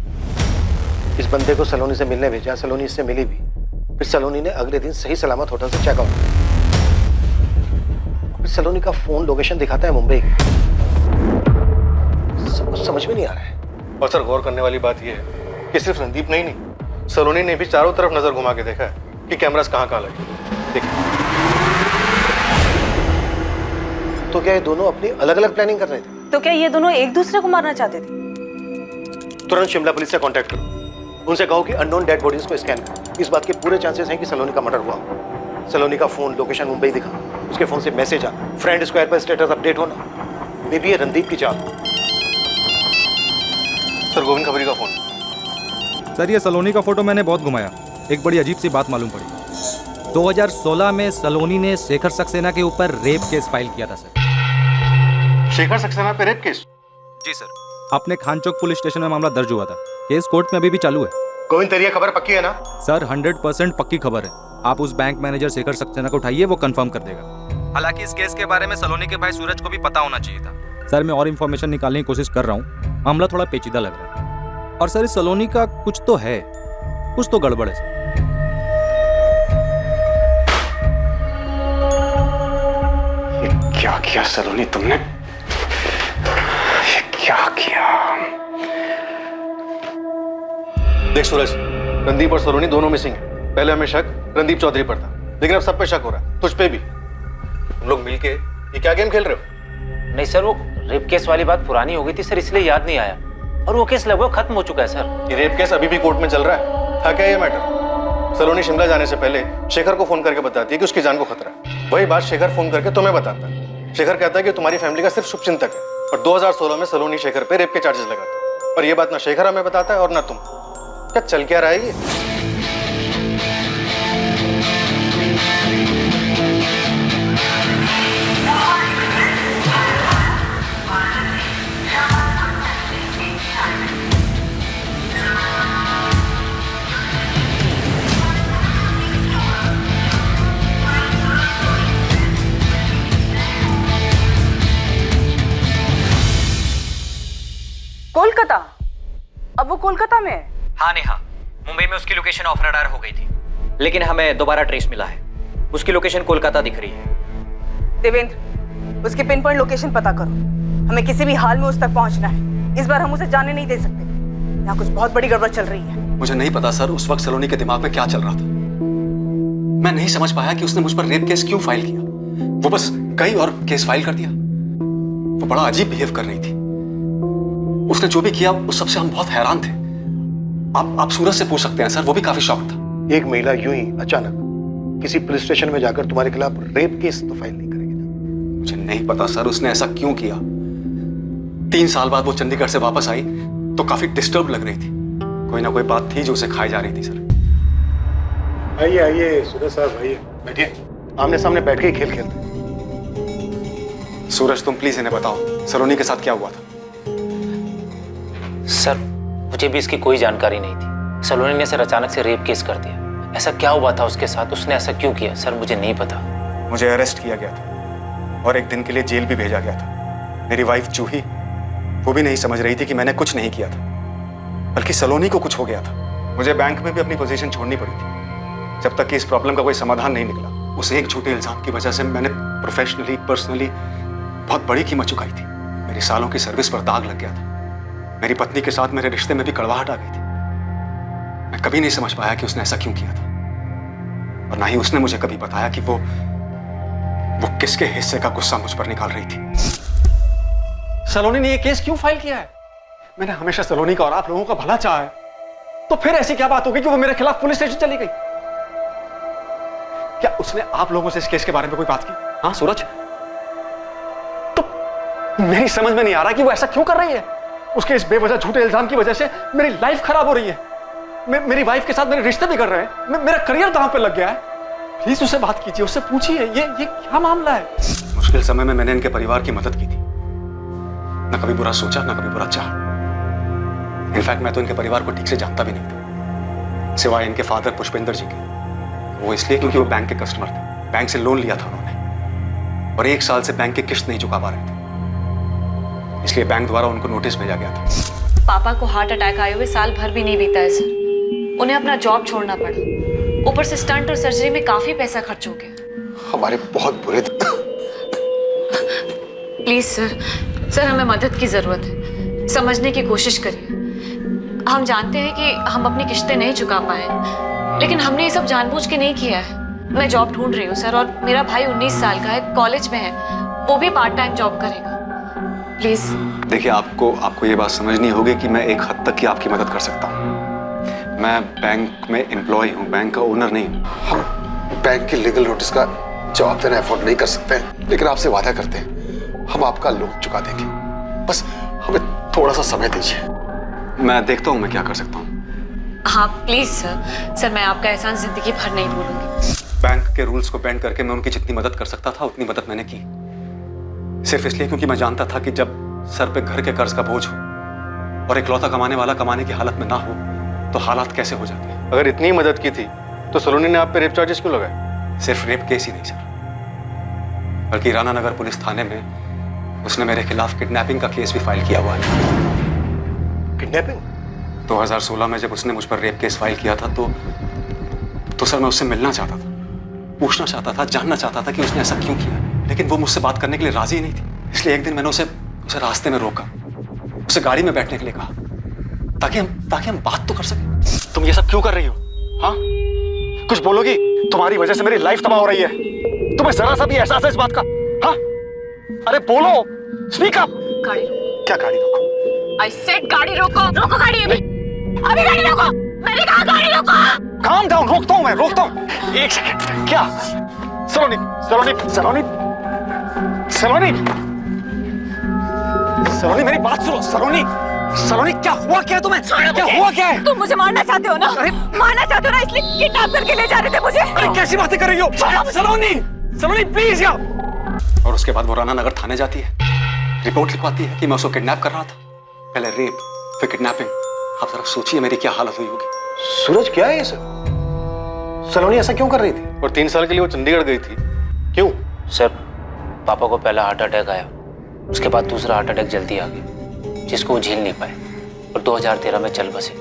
इस बंदे को सलोनी से मिलने भेजा, सलोनी इससे मिली भी, फिर सलोनी ने अगले दिन सही सलामत होटल से चेकआउट किया। फिर सलोनी का फोन लोकेशन दिखाता है मुंबई की। समझ में नहीं आ रहा है। और सर गौर करने वाली बात यह है कि सिर्फ रणदीप नहीं, सलोनी ने भी चारों तरफ नजर घुमा के देखा है कि कैमरास कहाँ लगे। देखिए, तो क्या ये दोनों अपनी अलग अलग प्लानिंग कर रहे थे? तो क्या ये दोनों एक दूसरे को मारना चाहते थे? तुरंत शिमला पुलिस से कांटेक्ट करो, उनसे कहो कि अननोन डेड बॉडीज को स्कैन करो। इस बात के पूरे चांसेस हैं कि सलोनी का मर्डर हुआ हो। सलोनी का फोन लोकेशन मुंबई दिखा, उसके फोन से मैसेज आना, फ्रेंड स्क्वायर पर स्टेटस अपडेट होना, मे बी ये रणदीप की चाल। सर गोविंद खबरी का फोन। सर ये सलोनी का फोटो मैंने बहुत घुमाया, एक बड़ी अजीब सी बात मालूम पड़ी। 2016 में सलोनी ने शेखर सक्सेना के ऊपर रेप केस फाइल किया था सर। शेखर सक्सेना पे रेप केस? जी सर, अपने खान चौक पुलिस स्टेशन में मामला दर्ज हुआ था। केस कोर्ट में अभी भी चालू है। गोविंद तेरी खबर पक्की है ना? सर 100% पक्की खबर है। आप उस बैंक मैनेजर शेखर सक्सेना को उठाइए, वो कंफर्म कर देगा। हालांकि इस केस के बारे में सलोनी के भाई सूरज को भी पता होना चाहिए था। सर मैं और इन्फॉर्मेशन निकालने की कोशिश कर रहा हूँ, मामला थोड़ा पेचीदा लग रहा है। और सर इस सलोनी का कुछ तो है, कुछ तो गड़बड़ है सर। क्या किया सलोनी तुमने? ये क्या किया? देख सूरज, रणदीप और सलोनी दोनों मिसिंग है। पहले हमें शक रणदीप चौधरी पर था, लेकिन अब सब पे शक हो रहा है, तुझ पे भी। तुम लोग मिलके ये क्या गेम खेल रहे हो? नहीं सर, वो रेप केस वाली बात पुरानी हो गई थी सर, इसलिए याद नहीं आया। और वो केस लगभग खत्म हो चुका है सर। ये रेप केस अभी भी कोर्ट में चल रहा है। था क्या ये मैटर? सलोनी शिमला जाने से पहले शेखर को फोन करके बताती है कि उसकी जान को खतरा है। वही बात शेखर फोन करके तुम्हें बताता है। शेखर कहता है कि तुम्हारी फैमिली का सिर्फ शुभचिंतक है, और 2016 में सलोनी शेखर पे रेप के चार्जेस लगाता है। और ये बात ना शेखर हमें बताता है और ना तुम। क्या चल क्या रहा है ये? कोलकाता? अब वो कोलकाता में है? हाँ नेहा, मुंबई में उसकी लोकेशन ऑफ रडार हो गई थी, लेकिन हमें दोबारा ट्रेस मिला है। उसकी लोकेशन कोलकाता दिख रही है। देवेंद्र, उसकी पिन पॉइंट लोकेशन पता करो। हमें किसी भी हाल में उस तक पहुंचना है। इस बार हम उसे जाने नहीं दे सकते। यहाँ कुछ बहुत बड़ी गड़बड़ चल रही है। मुझे नहीं पता सर उस वक्त सलोनी के दिमाग में क्या चल रहा था। मैं नहीं समझ पाया कि उसने मुझ पर रेप केस क्यों फाइल किया। वो बस गई और केस फाइल कर दिया। वो बड़ा अजीब बिहेव कर रही थी। उसने जो भी किया उस सबसे हम बहुत हैरान थे। आप सूरज से पूछ सकते हैं सर, वो भी काफी शॉक था। एक महिला यूं ही अचानक किसी पुलिस स्टेशन में जाकर तुम्हारे खिलाफ रेप केस तो फाइल नहीं करेगी ना? मुझे नहीं पता सर उसने ऐसा क्यों किया। 3 साल बाद वो चंडीगढ़ से वापस आई तो काफी डिस्टर्ब लग रही थी। कोई ना कोई बात थी जो उसे खाई जा रही थी सर। आइए आइए सूरज साहब, आइए बैठिए। आमने सामने बैठ के ही खेल खेलते हैं। सूरज तुम प्लीज इन्हें बताओ सलोनी के साथ क्या हुआ था। सर मुझे भी इसकी कोई जानकारी नहीं थी। सलोनी ने सर अचानक से रेप केस कर दिया। ऐसा क्या हुआ था उसके साथ, उसने ऐसा क्यों किया सर, मुझे नहीं पता। मुझे अरेस्ट किया गया था और एक दिन के लिए जेल भी भेजा गया था। मेरी वाइफ जूही, वो भी नहीं समझ रही थी कि मैंने कुछ नहीं किया था, बल्कि सलोनी को कुछ हो गया था। मुझे बैंक में भी अपनी पोजीशन छोड़नी पड़ी थी जब तक कि इस प्रॉब्लम का कोई समाधान नहीं निकला। उस एक झूठे इल्जाम की वजह से मैंने प्रोफेशनली पर्सनली बहुत बड़ी कीमत चुकाई थी। मेरी सालों की सर्विस पर दाग लग गया था। मेरी पत्नी के साथ मेरे रिश्ते में भी कड़वाहट आ गई थी। मैं कभी नहीं समझ पाया कि उसने ऐसा क्यों किया था, और ना ही उसने मुझे कभी बताया कि वो किसके हिस्से का गुस्सा मुझ पर निकाल रही थी। सलोनी ने ये केस क्यों फाइल किया है? मैंने हमेशा सलोनी का और आप लोगों का भला चाहा है, तो फिर ऐसी क्या बात हो गई कि वो मेरे खिलाफ पुलिस स्टेशन चली गई? क्या उसने आप लोगों से इस केस के बारे में कोई बात की? हाँ सूरज, तो मेरी समझ में नहीं आ रहा कि वो ऐसा क्यों कर रही है। उसके इस बेवजह झूठे इल्जाम की वजह से मेरी लाइफ खराब हो रही है। मेरी वाइफ के साथ मेरे रिश्ते भी कर रहे हैं। मेरा करियर दांव पे लग गया है। प्लीज उससे बात कीजिए, उससे पूछिए ये क्या मामला है। मुश्किल समय में मैंने इनके परिवार की मदद की थी। ना कभी बुरा सोचा, ना कभी बुरा चाहा। इनफैक्ट मैं तो इनके परिवार को ठीक से जानता भी नहीं था, सिवाय इनके फादर पुष्पेंद्र जी के। वो इसलिए क्योंकि वो बैंक के कस्टमर थे। बैंक से लोन लिया था उन्होंने और 1 साल से बैंक की किस्त नहीं चुका पा रहे थे, इसलिए बैंक द्वारा उनको नोटिस भेजा गया था। पापा को हार्ट अटैक आए हुए साल भर भी नहीं बीता है सर। उन्हें अपना जॉब छोड़ना पड़ा। ऊपर से स्टंट और सर्जरी में काफी पैसा खर्च हो गया। हमारे बहुत बुरे प्लीज सर हमें मदद की जरूरत है। समझने की कोशिश करिए। हम जानते हैं कि हम अपनी किस्तें नहीं चुका पाए, लेकिन हमने ये सब जानबूझ के नहीं किया है। मैं जॉब ढूंढ रही हूँ सर, और मेरा भाई 19 साल का है, कॉलेज में है। वो भी पार्ट टाइम जॉब करेगा। प्लीज देखिए, आपको ये बात समझनी होगी कि मैं एक हद तक ही आपकी मदद कर सकता हूँ। मैं बैंक में एम्प्लॉय हूँ, बैंक का ओनर नहीं हूँ। हम बैंक की लीगल नोटिस का जवाब देना अफोर्ड नहीं कर सकते, लेकिन आपसे वादा करते हैं हम आपका लोन चुका देंगे। बस हमें थोड़ा सा समय दीजिए। मैं देखता हूँ मैं क्या कर सकता हूँ। हाँ प्लीज सर मैं आपका एहसान जिंदगी भर नहीं भूलूंगी। बैंक के रूल्स को बेंड करके मैं उनकी जितनी मदद कर सकता था उतनी मदद मैंने की, सिर्फ इसलिए क्योंकि मैं जानता था कि जब सर पे घर के कर्ज का बोझ हो और इकलौता कमाने वाला कमाने की हालत में ना हो तो हालात कैसे हो जाते हैं। अगर इतनी मदद की थी तो सलोनी ने आप पे रेप चार्जेस क्यों लगाए? सिर्फ रेप केस ही नहीं सर, बल्कि राणा नगर पुलिस थाने में उसने मेरे खिलाफ किडनैपिंग का केस भी फाइल किया हुआ है। किडनैपिंग? 2016 में जब उसने मुझ पर रेप केस फाइल किया था तो सर मैं उससे मिलना चाहता था, पूछना चाहता था, जानना चाहता था कि उसने ऐसा क्यों किया। लेकिन वो मुझसे बात करने के लिए राजी नहीं थी। इसलिए एक दिन मैंने उसे रास्ते में रोका, उसे गाड़ी में बैठने के लिए कहा, ताकि हम बात तो कर सके। तुम ये सब क्यों कर रही हो? हाँ, कुछ बोलोगी? तुम्हारी वजह से मेरी लाइफ तबाह हो रही है। तुम्हें जरा सा भी एहसास है इस बात का? हाँ, अरे बोलो, स्पीक अप। गाड़ी रोको। क्या गाड़ी रोको? आई सेड गाड़ी रोको। रोको गाड़ी अभी, अभी गाड़ी रोको। मैंने कहा गाड़ी रोको। काम डाउन, रोकता हूं मैं, रोकता हूं। एक सेकंड। क्या? सलोनी, सलोनी, सलोनी, सलोनी, सलोनी, मेरी बात सुनो। सलोनी, सलोनी, क्या हुआ क्या तुम्हें? क्या हुआ क्या है? तुम मुझे मारना चाहते हो ना? मारना चाहते हो ना, इसलिए किडनैप करके ले जा रहे थे मुझे। अरे कैसी बातें कर रही हो? सलोनी, सलोनी प्लीज यार। और उसके बाद वो राना नगर थाने जाती है, रिपोर्ट लिखवाती है कि मैं उसको किडनैप कर रहा था। पहले रेप, फिर किडनैपिंग। आप जरा सोचिए मेरी क्या हालत हुई होगी। सूरज, क्या है ये सब? सलोनी ऐसा क्यों कर रही थी? और 3 साल के लिए वो चंडीगढ़ गई थी, क्यों? सर, पापा को पहला हार्ट अटैक आया, उसके बाद दूसरा हार्ट अटैक जल्दी आ गया, जिसको वो झेल नहीं पाए और 2013 में चल बसे।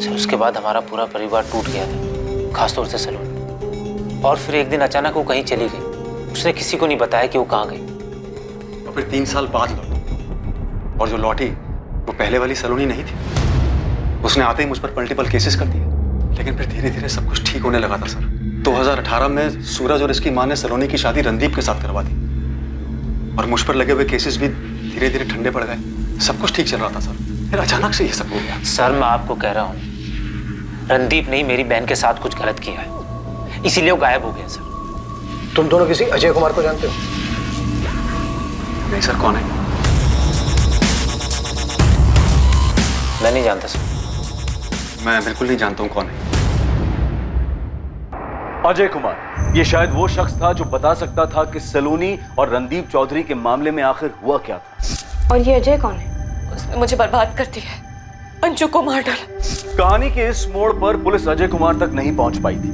सर, उसके बाद हमारा पूरा परिवार टूट गया था, खासतौर से सलोनी। और फिर एक दिन अचानक वो कहीं चली गई, उसने किसी को नहीं बताया कि वो कहाँ गई। और फिर 3 साल बाद लौटी, और जो लौटी वो पहले वाली सलोनी नहीं थी। उसने आते ही मुझ पर मल्टीपल केसेस कर दिए, लेकिन फिर धीरे धीरे सब कुछ ठीक होने लगा था सर। 2018 में सूरज और इसकी मां ने सलोनी की शादी रणदीप के साथ करवा दी, और मुझ पर लगे हुए केसेस भी धीरे धीरे ठंडे पड़ गए। सब कुछ ठीक चल रहा था सर, फिर अचानक से ये सब हो गया। सर, मैं आपको कह रहा हूँ, रणदीप ने मेरी बहन के साथ कुछ गलत किया है, इसीलिए वो गायब हो गया। सर, तुम दोनों किसी अजय कुमार को जानते हो? नहीं सर, कौन है? मैं नहीं जानता सर। मैं बिल्कुल नहीं जानता हूँ कौन है। अजय कुमार, ये शायद वो शख्स था जो बता सकता था कि सलोनी और रणदीप चौधरी के मामले में आखिर हुआ क्या था। और ये अजय कौन है? उसने मुझे बर्बाद कर दिया, अंजू को मार डाला। कहानी के इस मोड़ पर पुलिस अजय कुमार तक नहीं पहुंच पाई थी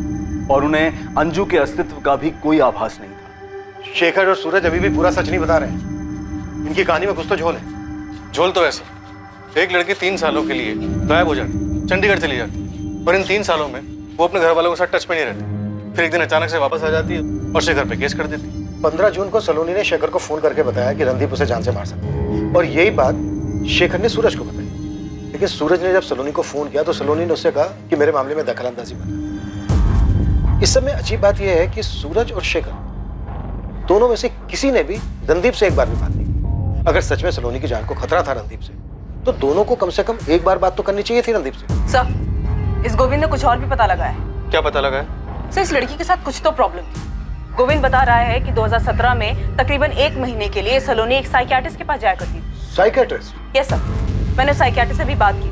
और उन्हें अंजू के अस्तित्व का भी कोई आभास नहीं था। शेखर और सूरज अभी भी पूरा सच नहीं बता रहे हैं। इनकी कहानी में कुछ तो झोल है। झोल तो ऐसा, एक लड़की 3 सालों के लिए गायब हो जाती, चंडीगढ़ चली जाती, और इन 3 सालों में वो अपने घर वालों के साथ टच में नहीं रहती। फिर एक दिन अचानक से वापस आ जाती है और शेखर पे केस कर देती है। 15 जून को सलोनी ने शेखर को फोन करके बताया कि रणदीप उसे जान से मार सकता है, और यही बात शेखर ने सूरज को बताई। लेकिन सूरज ने जब सलोनी को फोन किया तो सलोनी ने उससे कहा कि मेरे मामले में दखलंदाजी मत। इस समय अजीब बात यह है कि सूरज और शेखर दोनों में से किसी ने भी रणदीप से एक बार भी बात नहीं की। अगर सच में सलोनी की जान को खतरा था रणदीप से, तो दोनों को कम से कम एक बार बात तो करनी चाहिए थी रणदीप से। सर, इस गोविंद ने कुछ और भी पता लगा है। क्या पता लगा है? सर, इस लड़की के साथ कुछ तो प्रॉब्लम थी। गोविंद बता रहा है कि 2017 में तकरीबन 1 महीने के लिए सलोनी एक साइकियाट्रिस्ट के पास जाया करती थी। साइकियाट्रिस्ट? यस सर, मैंने साइकियाट्रिस्ट से भी बात की।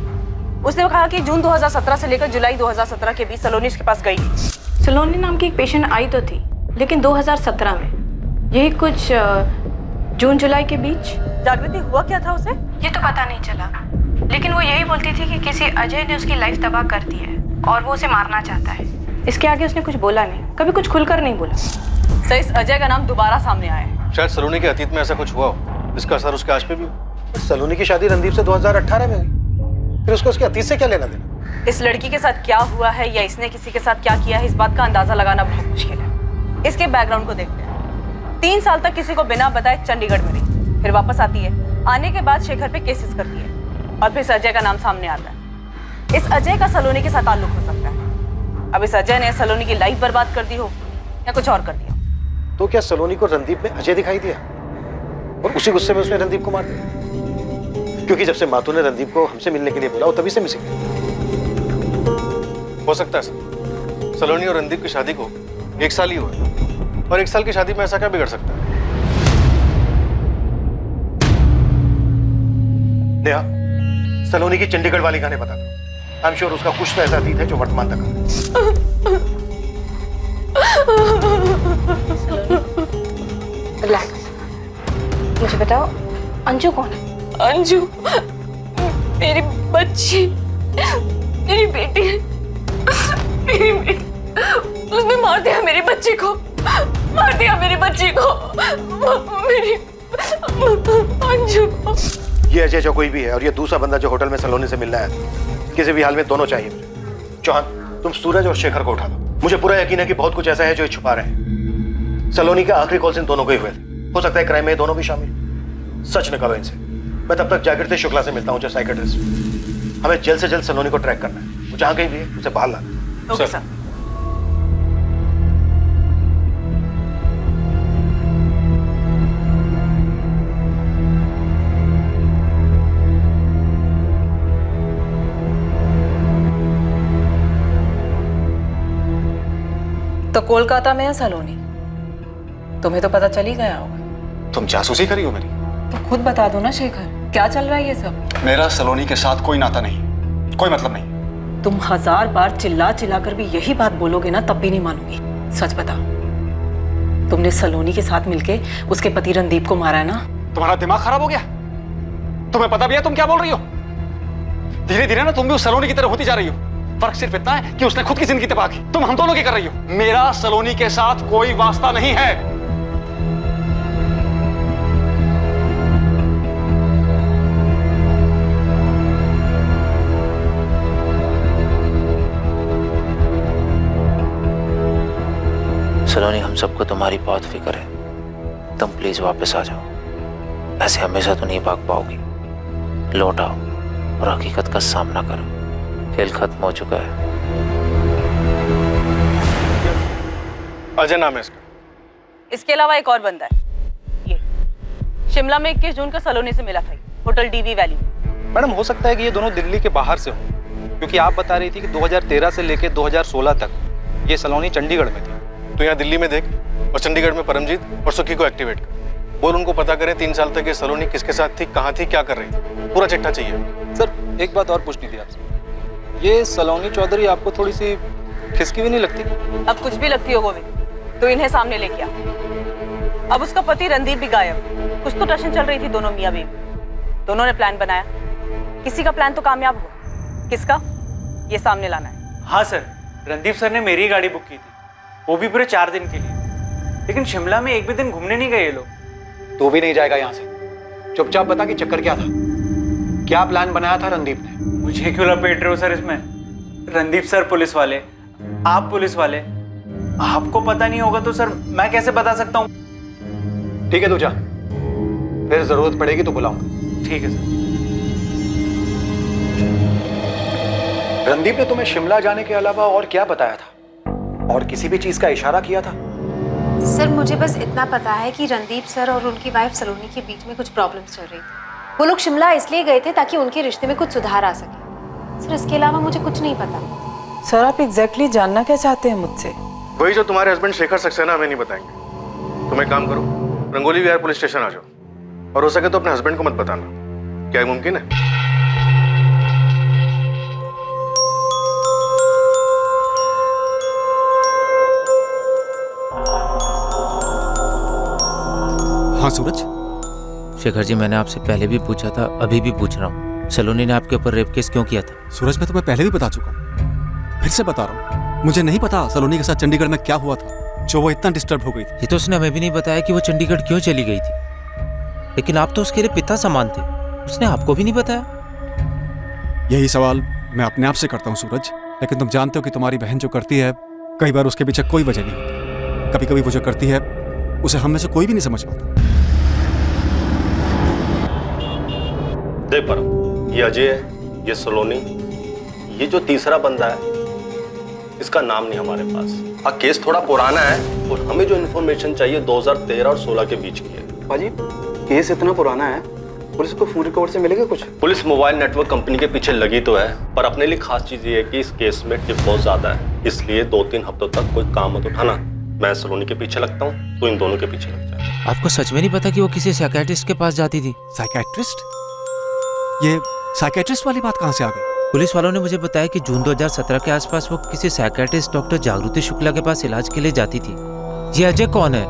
उसने कहा कि जून 2017 से लेकर जुलाई 2017 के बीच सलोनी इसके पास गई थी। सलोनी नाम की एक पेशेंट आई तो थी, लेकिन 2017 में, यही कुछ जून जुलाई के बीच। जागृति, हुआ क्या था उसे? ये तो पता नहीं चला, लेकिन वो यही बोलती थी कि किसी अजय ने उसकी लाइफ तबाह कर दी है और वो उसे मारना चाहता है। इसके आगे उसने कुछ बोला नहीं, कभी कुछ खुलकर नहीं बोला। सर, इस अजय का नाम दोबारा सामने आया है। शायद सलोनी के अतीत में ऐसा कुछ हुआ हो, इसका असर उसके आज पे भी हो। सलोनी की शादी रणदीप से 2018 में हुई, फिर उसको उसके अतीत से क्या लेना देना? इस लड़की के साथ क्या हुआ है या इसने किसी के साथ क्या किया है, इस बात का अंदाजा लगाना बहुत मुश्किल है। इसके बैकग्राउंड को देखते हैं। 3 साल तक किसी को बिना बताए चंडीगढ़ में रही, फिर वापस आती है। आने के बाद शेखर पे केसेस करती है और फिर इस अजय का नाम सामने आता है। इस अजय का सलोनी के साथ ताल्लुक हो सकता है। अब इस अजय ने सलोनी की लाइफ बर्बाद कर दी हो या कुछ और कर दिया। तो क्या सलोनी को रणदीप में अजय दिखाई दिया और उसी गुस्से में उसने रणदीप को मार दिया? क्योंकि जब से मातू ने रणदीप को हमसे मिलने के लिए बोला, वो तभी से मिसिंग है। हो सकता है सर, सलोनी और रणदीप की शादी को 1 साल ही हुआ है, और 1 साल की शादी में ऐसा क्या बिगड़ सकता है? नेहा, सलोनी की चंडीगढ़ वाली गाने बता दो। आई एम श्योर उसका कुछ तो ऐसा अतीत है जो वर्तमान तक है। रिलैक्स, मुझे बताओ अंजू कौन है? अंजू मेरी बच्ची, मेरी बेटी, मेरी बेटी। उसने मार दिया मेरी बच्ची को, मार दिया मेरी बच्ची को, मेरी अंजू को। ये अजय जो कोई भी है और ये दूसरा बंदा जो होटल में सलोनी से मिलना है, किसी भी हाल में दोनों चाहिए मुझे। चौहान, तुम सूरज और शेखर को उठा दो। मुझे पूरा यकीन है कि बहुत कुछ ऐसा है जो ये छुपा रहे हैं। सलोनी के आखिरी कॉल्स इन दोनों को ही हुए थे। हो सकता है क्राइम में ये दोनों भी शामिल। सच निकालो इनसे। मैं तब तक जागृति शुक्ला से मिलता हूँ, जो साइकेट्रिस्ट। हमें जल्द से जल्द सलोनी को ट्रैक करना है। वो जहाँ कहीं भी है उसे बाहर लाना। Okay sir. तो कोलकाता में है सलोनी, तुम्हें तो पता चल ही गया होगा। तुम जासूसी करी हो मेरी? तो खुद बता दो ना शेखर, क्या चल रहा है ये सब? मेरा सलोनी के साथ कोई नाता नहीं, कोई मतलब नहीं। तुम 1000 बार चिल्ला चिल्ला कर भी यही बात बोलोगे ना, तब भी नहीं मानूंगी। सच बताओ, तुमने सलोनी के साथ मिलके उसके पति रणदीप को मारा है ना? तुम्हारा दिमाग खराब हो गया? तुम्हें पता भी है तुम क्या बोल रही हो? धीरे धीरे ना तुम भी उस सलोनी की तरह होती जा रही हो। फर्क सिर्फ इतना है कि उसने खुद की जिंदगी तबाह की, तुम हम दोनों की कर रही हो। मेरा सलोनी के साथ कोई वास्ता नहीं है। सलोनी, हम सबको तुम्हारी बहुत फिक्र है। तुम प्लीज वापस आ जाओ। ऐसे हमेशा तो नहीं भाग पाओगी। लौट आओ और हकीकत का सामना करो। खेल खत्म हो चुका है। अजय नाम है इसका। इसके अलावा एक और बंदा है, ये शिमला में 21 जून को सलोनी से मिला था, होटल डीवी वैली में। मैडम, हो सकता है कि ये दोनों दिल्ली के बाहर से हों, क्योंकि आप बता रही थी कि 2013 से लेकर 2016 तक ये सलोनी चंडीगढ़ में थी। तो यहाँ दिल्ली में देख और चंडीगढ़ में परमजीत और सुखी को एक्टिवेट कर। बोल उनको पता करें 3 साल तक ये सलोनी किसके साथ थी, कहाँ थी, क्या कर रही थी। पूरा चिट्ठा चाहिए। सर, एक बात और पूछनी थी आपसे। ये सलोनी चौधरी आपको थोड़ी सी खिसकी भी नहीं लगती? अब कुछ भी लगती हो गोविंद तो इन्हें सामने लेके आ। अब उसका पति रणदीप भी गायब। कुछ तो टशन चल रही थी दोनों मियां बीवी। दोनों ने प्लान बनाया, किसी का प्लान तो कामयाब हो, किसका ये सामने लाना है। हाँ सर, रणदीप सर ने मेरी गाड़ी बुक की थी, वो भी पूरे 4 दिन के लिए। लेकिन शिमला में एक भी दिन घूमने नहीं गए ये लोग। तू भी नहीं जाएगा यहाँ से। चुपचाप बता कि चक्कर क्या था, क्या प्लान बनाया था रणदीप ने? मुझे क्यों लपेट रहे हो सर इसमें? रणदीप सर पुलिस वाले, आप पुलिस वाले, आपको पता नहीं होगा तो सर मैं कैसे बता सकता हूँ? ठीक है, तू जा, फिर जरूरत पड़ेगी तो बुलाऊंगा। ठीक है सर। रणदीप ने तुम्हें शिमला जाने के अलावा और क्या बताया था, और किसी भी चीज का इशारा किया था? सर, मुझे बस इतना पता है कि रणदीप सर और उनकी वाइफ सलोनी के बीच में कुछ प्रॉब्लम्स चल रही थी। वो लोग शिमला इसलिए गए थे ताकि उनके रिश्ते में कुछ सुधार आ सके। सर, इसके अलावा मुझे कुछ नहीं पता। सर, आप एग्जैक्टली जानना क्या चाहते हैं मुझसे? वही जो तुम्हारे हस्बैंड शेखर सक्सेना हमें नहीं बताएंगे। तुम एक काम करो, रंगोली विहार पुलिस स्टेशन आ जाओ, और हो सके तो अपने हस्बैंड को मत बताना। क्या ये मुमकिन है? हाँ सूरज। शेखर जी, मैंने आपसे पहले भी पूछा था, अभी भी पूछ रहा हूँ, सलोनी ने आपके ऊपर रेप केस क्यों किया था? सूरज, मैं तुम्हें पहले भी बता चुका हूँ, फिर से बता रहा हूँ। मुझे नहीं पता सलोनी के साथ चंडीगढ़ में क्या हुआ था जो वो इतना डिस्टर्ब हो गई थी। ये तो उसने हमें भी नहीं बताया कि वो चंडीगढ़ क्यों चली गई थी। लेकिन आप तो उसके लिए पिता समान थे, उसने आपको भी नहीं बताया। यही सवाल मैं अपने आप से करता हूँ सूरज, लेकिन तुम जानते हो कि तुम्हारी बहन जो करती है, कई बार उसके पीछे कोई वजह नहीं होती। कभी कभी वो जो करती है उसे हम में से कोई भी नहीं समझ पाता। देख परम, ये अजय है, ये सलोनी, ये जो तीसरा बंदा है इसका नाम नहीं हमारे पास। हाँ, केस थोड़ा पुराना है और हमें जो इन्फॉर्मेशन चाहिए 2013 और 16 के बीच की है। पाजी, केस इतना पुराना है, पुलिस को फोन रिकॉर्ड से मिलेगा कुछ? पुलिस मोबाइल नेटवर्क कंपनी के पीछे लगी तो है, पर अपने लिए खास चीज ये है कि इस केस में टिप बहुत ज्यादा है, इसलिए 2-3 हफ्तों तक कोई काम मत उठाना। मैं सलोनी के पीछे लगता हूँ, तो इन दोनों के पीछे लग जाए। आपको सच में नहीं पता कि वो किसी साइकियाट्रिस्ट के पास जाती थी? साइकियाट्रिस्ट? ये साइकियाट्रिस्ट वाली बात कहाँ से आ गई? पुलिस वालों ने मुझे बताया कि जून 2017 के आसपास वो किसी साइकियाट्रिस्ट डॉक्टर जागृति शुक्ला के पास इलाज के लिए जाती थी। ये अजय कौन है?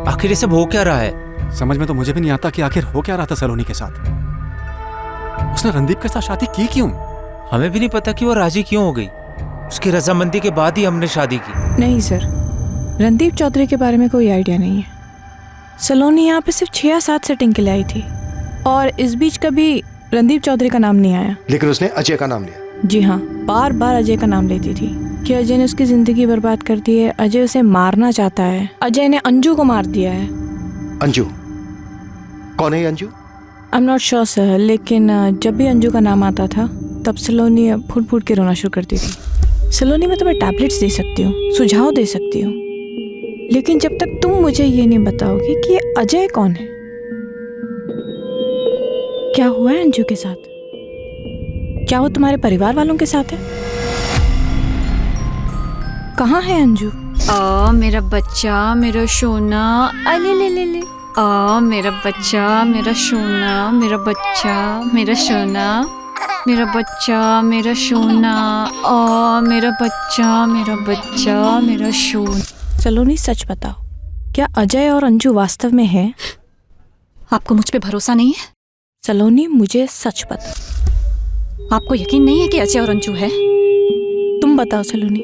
आखिर ये सब हो क्या रहा है? समझ में तो मुझे भी नहीं आता कि आखिर हो क्या रहा था सलोनी के साथ। उसने रणदीप के साथ शादी की क्यों? हमें भी नहीं पता कि वो राजी क्यों हो गई। उसकी रजामंदी के बाद ही हमने शादी की। नहीं सर, रणदीप चौधरी के बारे में कोई आइडिया नहीं है। सलोनी यहाँ पे सिर्फ 6 या 7 सेटिंग के लिए आई थी, और इस बीच कभी रणदीप चौधरी का नाम नहीं आया। लेकिन उसने अजय का नाम लिया। जी हाँ, बार बार अजय का नाम लेती थी। कि अजय ने उसकी जिंदगी बर्बाद कर दी है। अजय उसे मारना चाहता है। अजय ने अंजू को मार दिया है। अंजू? कौन है ये Anju? I am not sure sir, लेकिन जब भी अंजू का नाम आता था तब सलोनी फूट फूट के रोना शुरू करती थी। सलोनी, मैं तुम्हें टैबलेट्स दे सकती हूँ, सुझाव दे सकती हूँ, लेकिन जब तक तुम मुझे ये नहीं बताओगे कि ये अजय कौन है, क्या हुआ है अंजू के साथ, क्या वो तुम्हारे परिवार वालों के साथ है, कहाँ है अंजू? मेरा बच्चा, मेरा सोना, अले ले ले ले। मेरा बच्चा, मेरा सोना, मेरा बच्चा, मेरा सोना, मेरा बच्चा, मेरा सोना, मेरा बच्चा, मेरा बच्चा, मेरा सोना। सलोनी, सच बताओ, क्या अजय और अंजू वास्तव में हैं? आपको मुझ पे भरोसा नहीं है? सलोनी, मुझे सच बताओ। आपको यकीन नहीं है कि अजय और अंजू है? तुम बताओ सलोनी,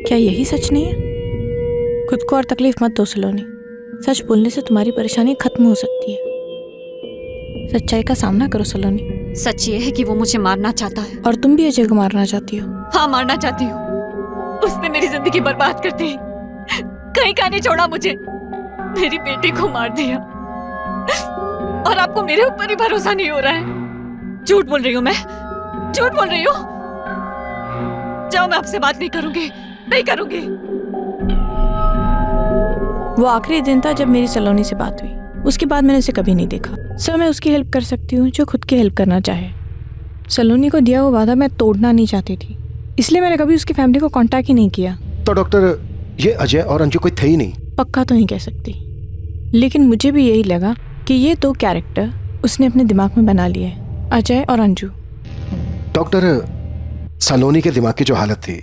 क्या यही सच नहीं है? खुद को और तकलीफ मत दो सलोनी, सच बोलने से तुम्हारी परेशानी खत्म हो सकती है। सच्चाई का सामना करो सलोनी। सच ये है कि वो मुझे मारना चाहता है। और तुम भी अजय को मारना चाहती हो? हाँ, मारना चाहती हूँ। उसने मेरी जिंदगी बर्बाद कर दी, कहीं का नहीं छोड़ा मुझे, मेरी बेटी को मार दिया, और आपको मेरे ऊपर ही भरोसा नहीं हो रहा है। झूठ बोल रही हूँ मैं, झूठ बोल रही हूँ। जाओ, मैं आपसे बात नहीं करूंगी, नहीं करूंगी। वो आखिरी दिन था जब मेरी सलोनी से बात हुई, उसके बाद मैंने उसे कभी नहीं देखा। सर, मैं उसकी हेल्प कर सकती हूँ जो खुद की हेल्प करना चाहे। सलोनी को दिया हुआ वादा मैं तोड़ना नहीं चाहती थी, इसलिए मैंने कभी उसकी फैमिली को कांटेक्ट ही नहीं किया। तो डॉक्टर, ये अजय और अंजू कोई थे ही नहीं? पक्का तो नहीं कह सकती, लेकिन मुझे भी यही लगा कि ये दो कैरेक्टर उसने अपने दिमाग में बना लिए, अजय और अंजू। डॉक्टर, सलोनी के दिमाग की जो हालत थी,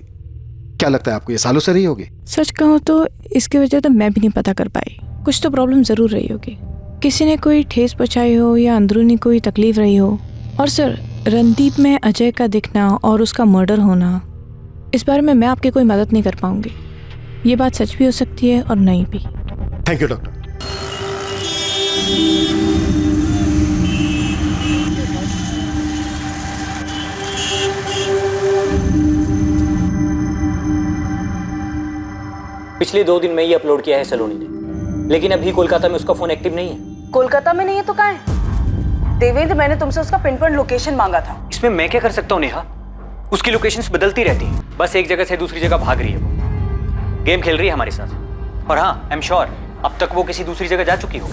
क्या लगता है आपको ये सालों से रही होगी? सच कहूँ तो इसकी वजह तो मैं भी नहीं पता कर पाई। कुछ तो प्रॉब्लम जरूर रही होगी, किसी ने कोई ठेस पहुंचाई हो या अंदरूनी कोई तकलीफ रही हो। और सर, रणदीप में अजय का दिखना और उसका मर्डर होना, इस बारे में मैं आपकी कोई मदद नहीं कर पाऊंगी। ये बात सच भी हो सकती है और नहीं भी। Thank you doctor. पिछले 2 दिन में ही अपलोड किया है सलोनी ने, लेकिन अभी कोलकाता में उसका फोन एक्टिव नहीं है। कोलकाता में नहीं है तो कहाँ है? देवेंद्र, मैंने तुमसे उसका पिन पॉइंट लोकेशन मांगा था। इसमें मैं क्या कर सकता हूँ नेहा? उसकी लोकेशंस बदलती रहती है, बस एक जगह से दूसरी जगह भाग रही है। वो गेम खेल रही है हमारे साथ। और हाँ, आई एम श्योर अब तक वो किसी दूसरी जगह जा चुकी हो।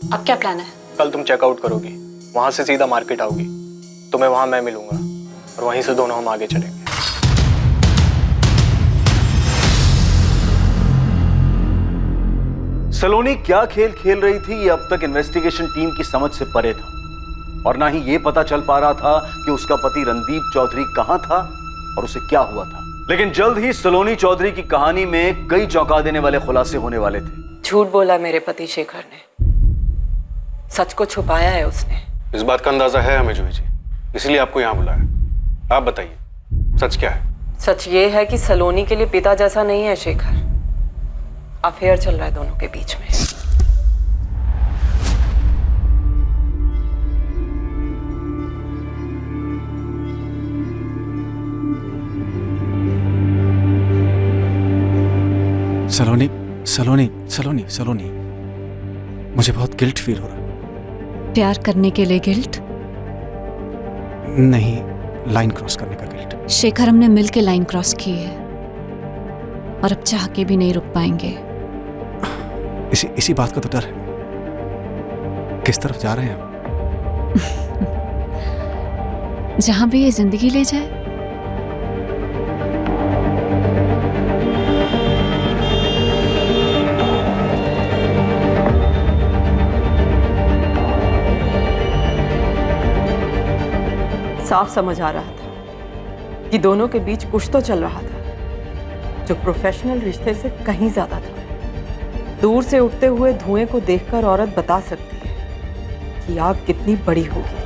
अब क्या प्लान है? कल तुम चेकआउट करोगी, वहां से सीधा मार्केट आओगी, तुम्हें वहां मैं मिलूंगा और वहीं से दोनों हम आगे चलेंगे। सलोनी क्या खेल खेल रही थी ये अब तक इन्वेस्टिगेशन टीम की समझ से परे था, और ना ही ये पता चल पा रहा था कि उसका पति रणदीप चौधरी कहां था और उसे क्या हुआ था। लेकिन जल्द ही सलोनी चौधरी की कहानी में कई चौंका देने वाले खुलासे होने वाले थे। झूठ बोला मेरे पति शेखर ने, सच को छुपाया है उसने। इस बात का अंदाजा है हमें जूही जी, इसलिए आपको यहाँ बुलाया। आप बताइए, सच क्या है? सच ये है कि सलोनी के लिए पिता जैसा नहीं है शेखर। अफेयर चल रहा है दोनों के बीच में। सलोनी, सलोनी, सलोनी, सलोनी, मुझे बहुत गिल्ट फील हो रहा है। प्यार करने के लिए गिल्ट नहीं, लाइन क्रॉस करने का गिल्ट। शेखर, हमने मिल के लाइन क्रॉस की है और अब चाह के भी नहीं रुक पाएंगे। इसी बात का तो डर है। किस तरफ जा रहे हैं हम? जहां भी ये जिंदगी ले जाए। साफ समझ आ रहा था कि दोनों के बीच कुछ तो चल रहा था, जो प्रोफेशनल रिश्ते से कहीं ज्यादा था। दूर से उठते हुए धुएं को देखकर औरत बता सकती है कि आग कितनी बड़ी होगी।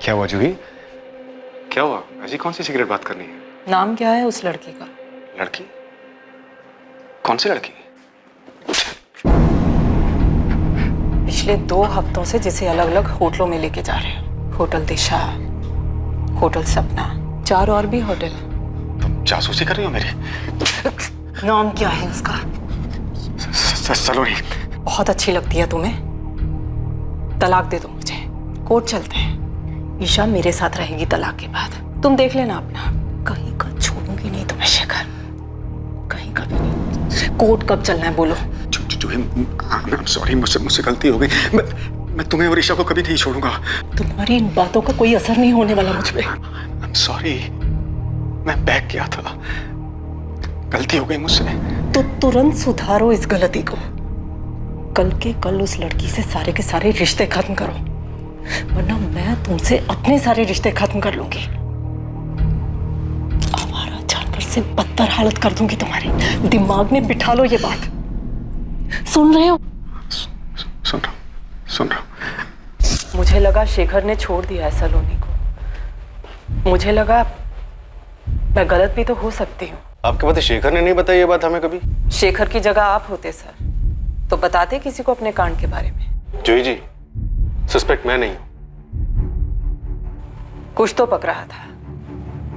क्या हुआ जूही? क्या हुआ? ऐसी कौन सी सिगरेट बात करनी है? नाम क्या है उस लड़की का? लड़की? कौन सी लड़की? पिछले 2 हफ्तों से जिसे अलग अलग होटलों में लेके जा रहे हो। होटल दिशा, होटल सपना, 4 और भी होटल हैं। तुम जासूसी कर रही हो मेरी? नाम क्या है उसका? सलोनी। बहुत अच्छी लगती है तुम्हें? तलाक दे दो मुझे, कोर्ट चलते हैं। ईशा मेरे साथ रहेगी तलाक के बाद। तुम देख लेना अपना। कहीं का छोड़ूंगी नहीं तुम्हें शेखर, कहीं का भी नहीं। कोर्ट कब चलना है बोलो? सॉरी, मुझसे गलती हो गई। मैं तुम्हें और ईशा को कभी नहीं छोड़ूंगा। तुम्हारी इन बातों का कोई असर नहीं होने वाला मुझ पे। I'm sorry, मैं बहक गया था, गलती हो गई मुझसे। तो तुरंत सुधारो इस गलती को। कल के कल उस लड़की से सारे के सारे रिश्ते खत्म करो, वरना मैं तुमसे अपने सारे रिश्ते खत्म कर लूंगी। आवारा जानवर से बदतर हालत कर दूंगी तुम्हारी। दिमाग में बिठा लो ये बात। सुन रहे हो? सुन रहा हूं। मुझे लगा शेखर ने छोड़ दिया है सलोनी को। मुझे लगा मैं गलत भी तो हो सकती हूँ। आपके पति शेखर ने नहीं बताई ये बात हमें कभी? शेखर की जगह आप होते सर तो बताते किसी को अपने कांड के बारे में। जूही जी, सस्पेक्ट मैं नहीं हूं। कुछ तो पक रहा था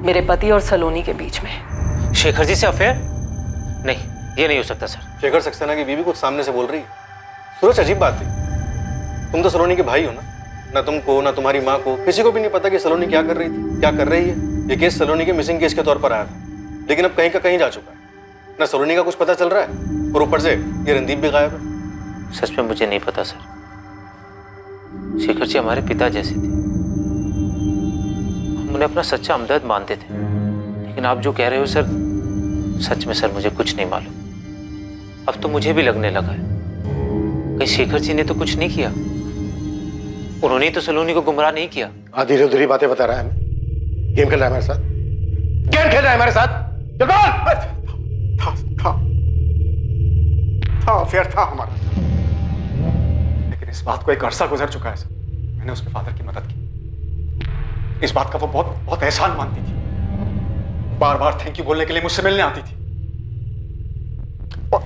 मेरे पति और सलोनी के बीच में। शेखर जी से अफेयर? नहीं, ये नहीं हो सकता सर। शेखर सक्सेना की बीवी कुछ सामने से बोल रही है। सूरज, अजीब बात है, तुम तो सलोनी के भाई हो ना। ना तुमको ना तुम्हारी माँ को किसी को भी नहीं पता कि सलोनी क्या कर रही थी, क्या कर रही है। ये केस सलोनी के मिसिंग केस के तौर पर आया था, लेकिन अब कहीं का कहीं जा चुका है। ना सलोनी का कुछ पता चल रहा है और ऊपर से ये रणदीप भी गायब है। सच में मुझे नहीं पता सर। शेखर जी हमारे पिता जैसे थे, हम उन्हें अपना सच्चा हमदर्द मानते थे। लेकिन आप जो कह रहे हो सर, सच में सर मुझे कुछ नहीं मालूम। अब तो मुझे भी लगने लगा है कहीं शेखर जी ने तो कुछ नहीं किया। उन्होंने ही तो सलोनी को गुमराह नहीं किया। धीरे धीरे बातें बता रहा है हमें। गेम खेल रहा है हमारे साथ, गेम खेल रहा है हमारे साथ। था अफेयर था हमारा, लेकिन इस बात को एक अरसा गुजर चुका है सर। मैंने उसके फादर की मदद की। इस बात का वो बहुत बहुत एहसान मानती थी। बार बार थैंक यू बोलने के लिए मुझसे मिलने आती थी। और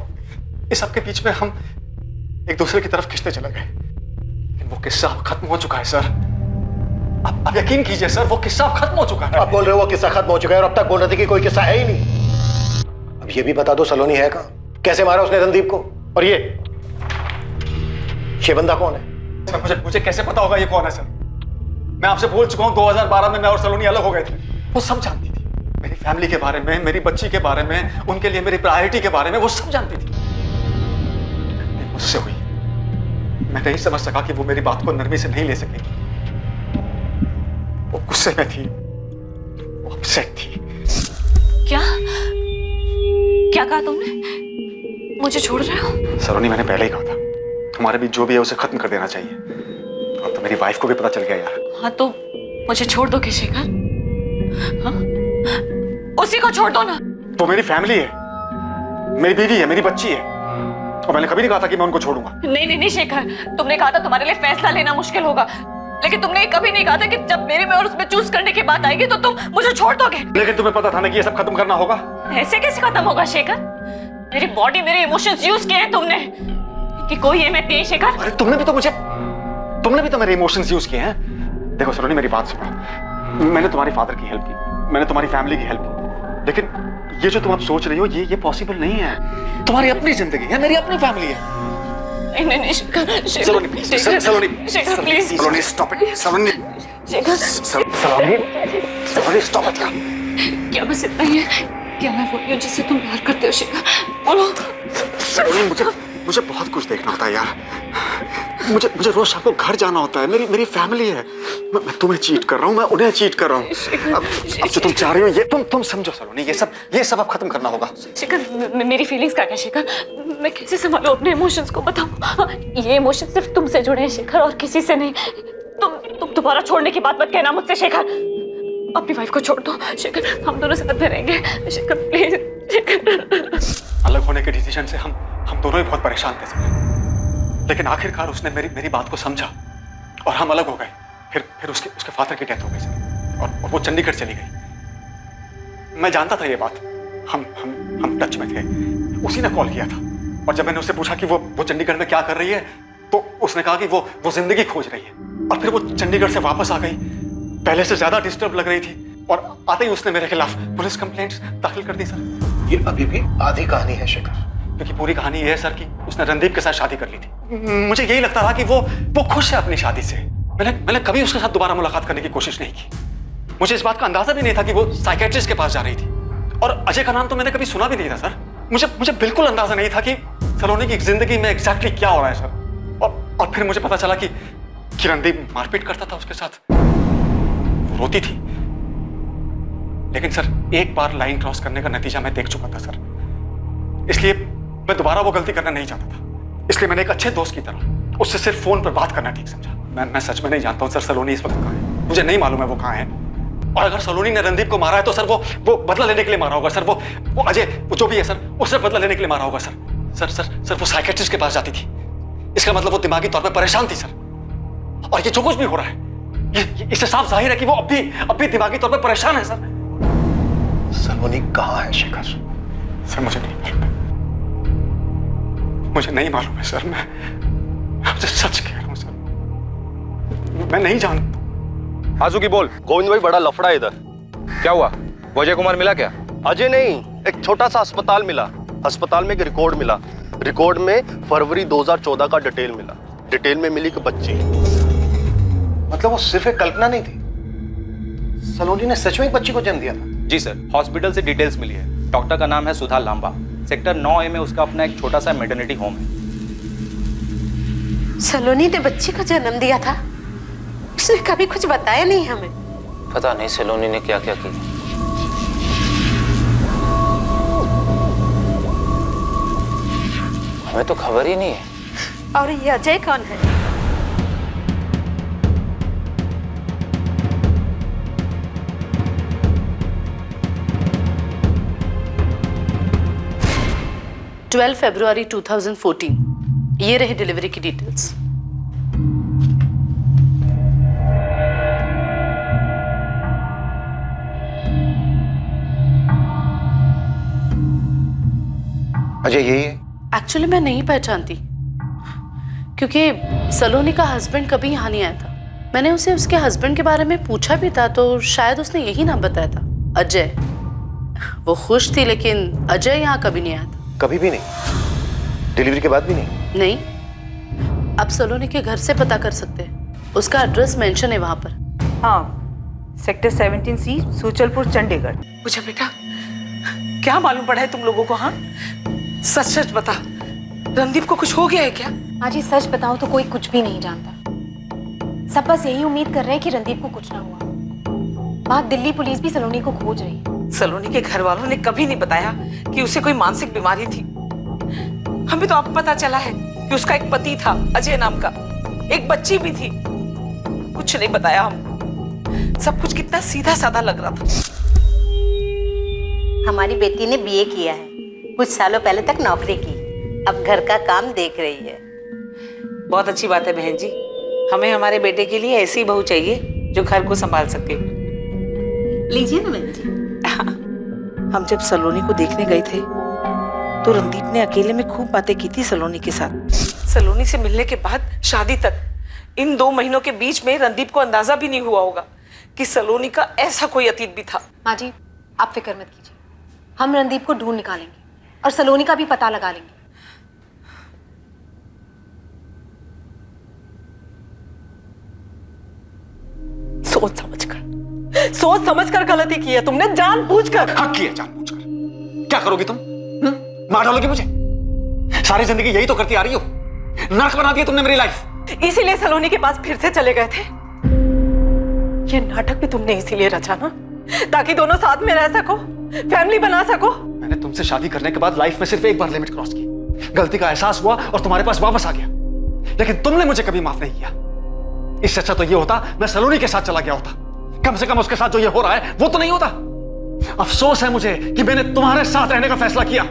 इस सबके बीच में हम एक दूसरे की तरफ खिंचते चले गए। लेकिन वो किस्सा अब खत्म हो चुका है सर। अब यकीन कीजिए सर, वो किस्सा अब खत्म हो चुका है। आप बोल रहे हो वो किस्सा खत्म हो चुका है और अब तक बोल रहे थे कि कोई किस्सा है ही नहीं। अब ये भी बता दो सलोनी है कहाँ? कैसे मारा उसने रणदीप को? और ये बंदा कौन है? सर मुझे कैसे पता होगा ये कौन है सर? मैं आपसे बोल चुका हूँ 2012 में मैं और सलोनी अलग हो गए थे। वो सब जानती थी, मेरी फैमिली के बारे में, मेरी बच्ची के बारे में, उनके लिए मेरी प्रायोरिटी के बारे में, वो सब जानती थी। मुझसे हुई, मैं नहीं समझ सका कि वो मेरी बात को नरमी से नहीं ले सकेगी। वो गुस्से में थी, वो अपसेट थी। क्या क्या कहा तुमने? मुझे छोड़ रहे हो? सलोनी, मैंने पहले ही कहा था हमारे बीच जो भी है उसे खत्म कर देना चाहिए। तो मेरी वाइफ को भी पता चल गया यार। हाँ तो मुझे छोड़ दो शेखर। हाँ? उसी को छोड़ दो ना। वो मेरी फैमिली है, मेरी बीवी है, मेरी बच्ची है, और मैंने कभी नहीं कहा था कि मैं उनको छोड़ूंगा। नहीं नहीं नहीं शेखर, तुमने कहा था तुम्हारे लिए फैसला लेना मुश्किल होगा, लेकिन तुमने कभी नहीं कहा था कि जब मेरे में और उसमें चूज करने की बात आएगी तो तुम मुझे छोड़ दोगे। लेकिन तुम्हें पता था ना कि ये सब खत्म करना होगा। ऐसे कैसे खत्म होगा शेखर? मेरी बॉडी, मेरे इमोशंस यूज किए हैं तुमने कि कोई अहमियत नहीं है शेखर। अरे तुमने भी तो मेरे इमोशंस यूज किए हैं। देखो सलोनी, मेरी बात सुनो। मैंने तुम्हारे फादर की हेल्प की, मैंने तुम्हारी फैमिली की हेल्प की, लेकिन ये जो तुम अब सोच रही हो ये पॉसिबल नहीं है। तुम्हारी अपनी जिंदगी है, मेरी अपनी फैमिली है। नहीं नहीं Shekhar, Saloni, Shekhar please. Saloni stop it. Saloni, Shekhar, Saloni stop it. क्या बस इतना ही है? क्या मैं वही हूँ जिससे तुम प्यार करते हो शिखर? बोलो। सलोनी, मुझे बहुत कुछ देखना होता है यार। मुझे रोज शाम को घर जाना होता है। मेरी फैमिली है। मैं तुम्हें चीट कर रहा हूँ, मैं उन्हें चीट कर रहा हूँ। अब जो तुम चाह रही हो ये तुम समझो सलोनी, ये सब अब खत्म करना होगा। शिखर, मेरी फीलिंग्स का क्या शिखर? मैं कैसे संभालूं अपने इमोशंस को, बताओ। ये इमोशंस सिर्फ तुमसे जुड़े हैं शिखर, और किसी से नहीं। तुम दोबारा छोड़ने की बात मत कहना मुझसे शिखर। अपनी वाइफ को छोड़ दो शिखर, हम दोनों साथ में रहेंगे शिखर, प्लीज शिखर। अलग होने के डिसीजन से हम दोनों ही बहुत परेशान थे सर, लेकिन आखिरकार उसने मेरी बात को समझा और हम अलग हो गए। फिर उसके फादर की डेथ हो गई सर, और वो चंडीगढ़ चली गई। मैं जानता था ये बात, हम टच में थे। उसी ने कॉल किया था, और जब मैंने उससे पूछा कि वो चंडीगढ़ में क्या कर रही है, तो उसने कहा कि वो जिंदगी खोज रही है। और फिर वो चंडीगढ़ से वापस आ गई, पहले से ज्यादा डिस्टर्ब लग रही थी, और आते ही उसने मेरे खिलाफ पुलिस कंप्लेंट्स दाखिल कर दी सर। ये अभी भी आधी कहानी है शिखर, क्योंकि पूरी कहानी ये है सर कि उसने रणदीप के साथ शादी कर ली थी। मुझे यही लगता था कि वो खुश है अपनी शादी से। मैंने कभी उसके साथ दोबारा मुलाकात करने की कोशिश नहीं की। मुझे इस बात का अंदाजा भी नहीं था कि वो साइकियाट्रिस्ट के पास जा रही थी, और अजय का नाम तो मैंने कभी सुना भी नहीं था सर। मुझे बिल्कुल अंदाजा नहीं था कि सलोनी की जिंदगी में एग्जैक्टली क्या हो रहा है सर। और फिर मुझे पता चला कि रणदीप मारपीट करता था उसके साथ, वो रोती थी। लेकिन सर, एक बार लाइन क्रॉस करने का नतीजा मैं देख चुका था सर, इसलिए मैं दोबारा वो गलती करना नहीं चाहता था। इसलिए मैंने एक अच्छे दोस्त की तरह उससे सिर्फ फोन पर बात करना ठीक समझा। मैं सच में नहीं जानता हूँ सर सलोनी इस वक्त कहाँ है। मुझे नहीं मालूम है वो कहाँ है, और अगर सलोनी ने रणदीप को मारा है तो सर वो बदला लेने के लिए मारा होगा सर। वो अजय, वो जो भी है सर, उससे बदला लेने के लिए मारा होगा सर। वो साइकियाट्रिस्ट के पास जाती थी, इसका मतलब वो दिमागी तौर पर परेशान थी सर। और ये जो कुछ भी हो रहा है, इससे साफ जाहिर है कि वो अब भी दिमागी तौर पर परेशान है सर। सलोनी कहाँ है शिखर? सर मुझे नहीं मालूम, मुझे नहीं मालूम है सर। मैं आपसे सच कह रहा हूँ सर, मैं नहीं जानता। आजू की बोल। गोविंद भाई, बड़ा लफड़ा है इधर। क्या हुआ? अजय कुमार मिला क्या? अजय नहीं, एक छोटा सा अस्पताल मिला। अस्पताल में एक रिकॉर्ड मिला। रिकॉर्ड में फरवरी 2014 का डिटेल मिला। डिटेल में मिली कि बच्ची। मतलब वो सिर्फ एक कल्पना नहीं थी, सलोनी ने सच में एक बच्ची को जन्म दिया था। जी सर, हॉस्पिटल से डिटेल्स मिली है। डॉक्टर का नाम है सुधा लांबा। सेक्टर 9A में उसका अपना एक छोटा सा मैटरनिटी होम है। सलोनी ने बच्ची को जन्म दिया था? उसने कभी कुछ बताया नहीं हमें। पता नहीं सलोनी ने क्या क्या किया। हमें तो खबर ही नहीं है। और ये अजय कौन है? February 2014, ये रही डिलीवरी की डिटेल्स। अजय यही है? एक्चुअली मैं नहीं पहचानती, क्योंकि सलोनी का हस्बैंड कभी यहाँ नहीं आया था। मैंने उसे उसके हस्बैंड के बारे में पूछा भी था, तो शायद उसने यही नाम बताया था, अजय। वो खुश थी, लेकिन अजय यहाँ कभी नहीं आया था। कभी भी नहीं? डिलीवरी के बाद भी नहीं? नहीं। आप सलोनी के घर से पता कर सकते हैं, उसका एड्रेस मेंशन है वहां पर। हाँ, सेक्टर 17C, सूचलपुर, चंडीगढ़। पूछा बेटा, क्या मालूम पड़ा है तुम लोगों को? हाँ, सच सच बता, रणदीप को कुछ हो गया है क्या? हाँ जी, सच बताऊं तो कोई कुछ भी नहीं जानता। सब बस यही उम्मीद कर रहे हैं कि रणदीप को कुछ ना हुआ। बात दिल्ली पुलिस भी सलोनी को खोज रही है। सलोनी के घर वालों ने कभी नहीं बताया कि उसे कोई मानसिक बीमारी थी। हमें तो अब पता चला है कि उसका एक पति था, अजय नाम का, एक बच्ची भी थी। कुछ नहीं बताया हमको। सब कुछ कितना सीधा साधा लग रहा था। हमारी बेटी ने BA किया है, कुछ सालों पहले तक नौकरी की, अब घर का काम देख रही है। बहुत अच्छी बात है बहन जी, हमें हमारे बेटे के लिए ऐसी बहू चाहिए जो घर को संभाल सके। लीजिए ना बहन जी। हम जब सलोनी को देखने गए थे तो रणदीप ने अकेले में खूब बातें की थी सलोनी के साथ। सलोनी से मिलने के बाद शादी तक इन 2 महीनों के बीच में रणदीप को अंदाजा भी नहीं हुआ होगा कि सलोनी का ऐसा कोई अतीत भी था। माँ जी, आप फिक्र मत कीजिए, हम रणदीप को ढूंढ निकालेंगे और सलोनी का भी पता लगा लेंगे। सोच समझ कर गलती की है तुमने, जानबूझकर। हाँ किया जानबूझकर। क्या करोगी तुम? मार डालोगी मुझे? सारी जिंदगी यही तो करती आ रही हो। नर्क बना दिया तुमने मेरी लाइफ। इसीलिए सलोनी के पास फिर से चले गए थे। ये नाटक भी तुमने इसीलिए रचा ना, ताकि दोनों साथ में रह सको, फैमिली बना सको। मैंने तुमसे शादी करने के बाद लाइफ में सिर्फ एक बार लिमिट क्रॉस की, गलती का एहसास हुआ और तुम्हारे पास वापस आ गया, लेकिन तुमने मुझे कभी माफ नहीं किया। इससे अच्छा तो ये होता मैं सलोनी के साथ चला गया होता। कम से कम उसके साथ जो ये हो रहा है वो तो नहीं होता। अफसोस है मुझे कि मैंने तुम्हारे साथ रहने का फैसला किया।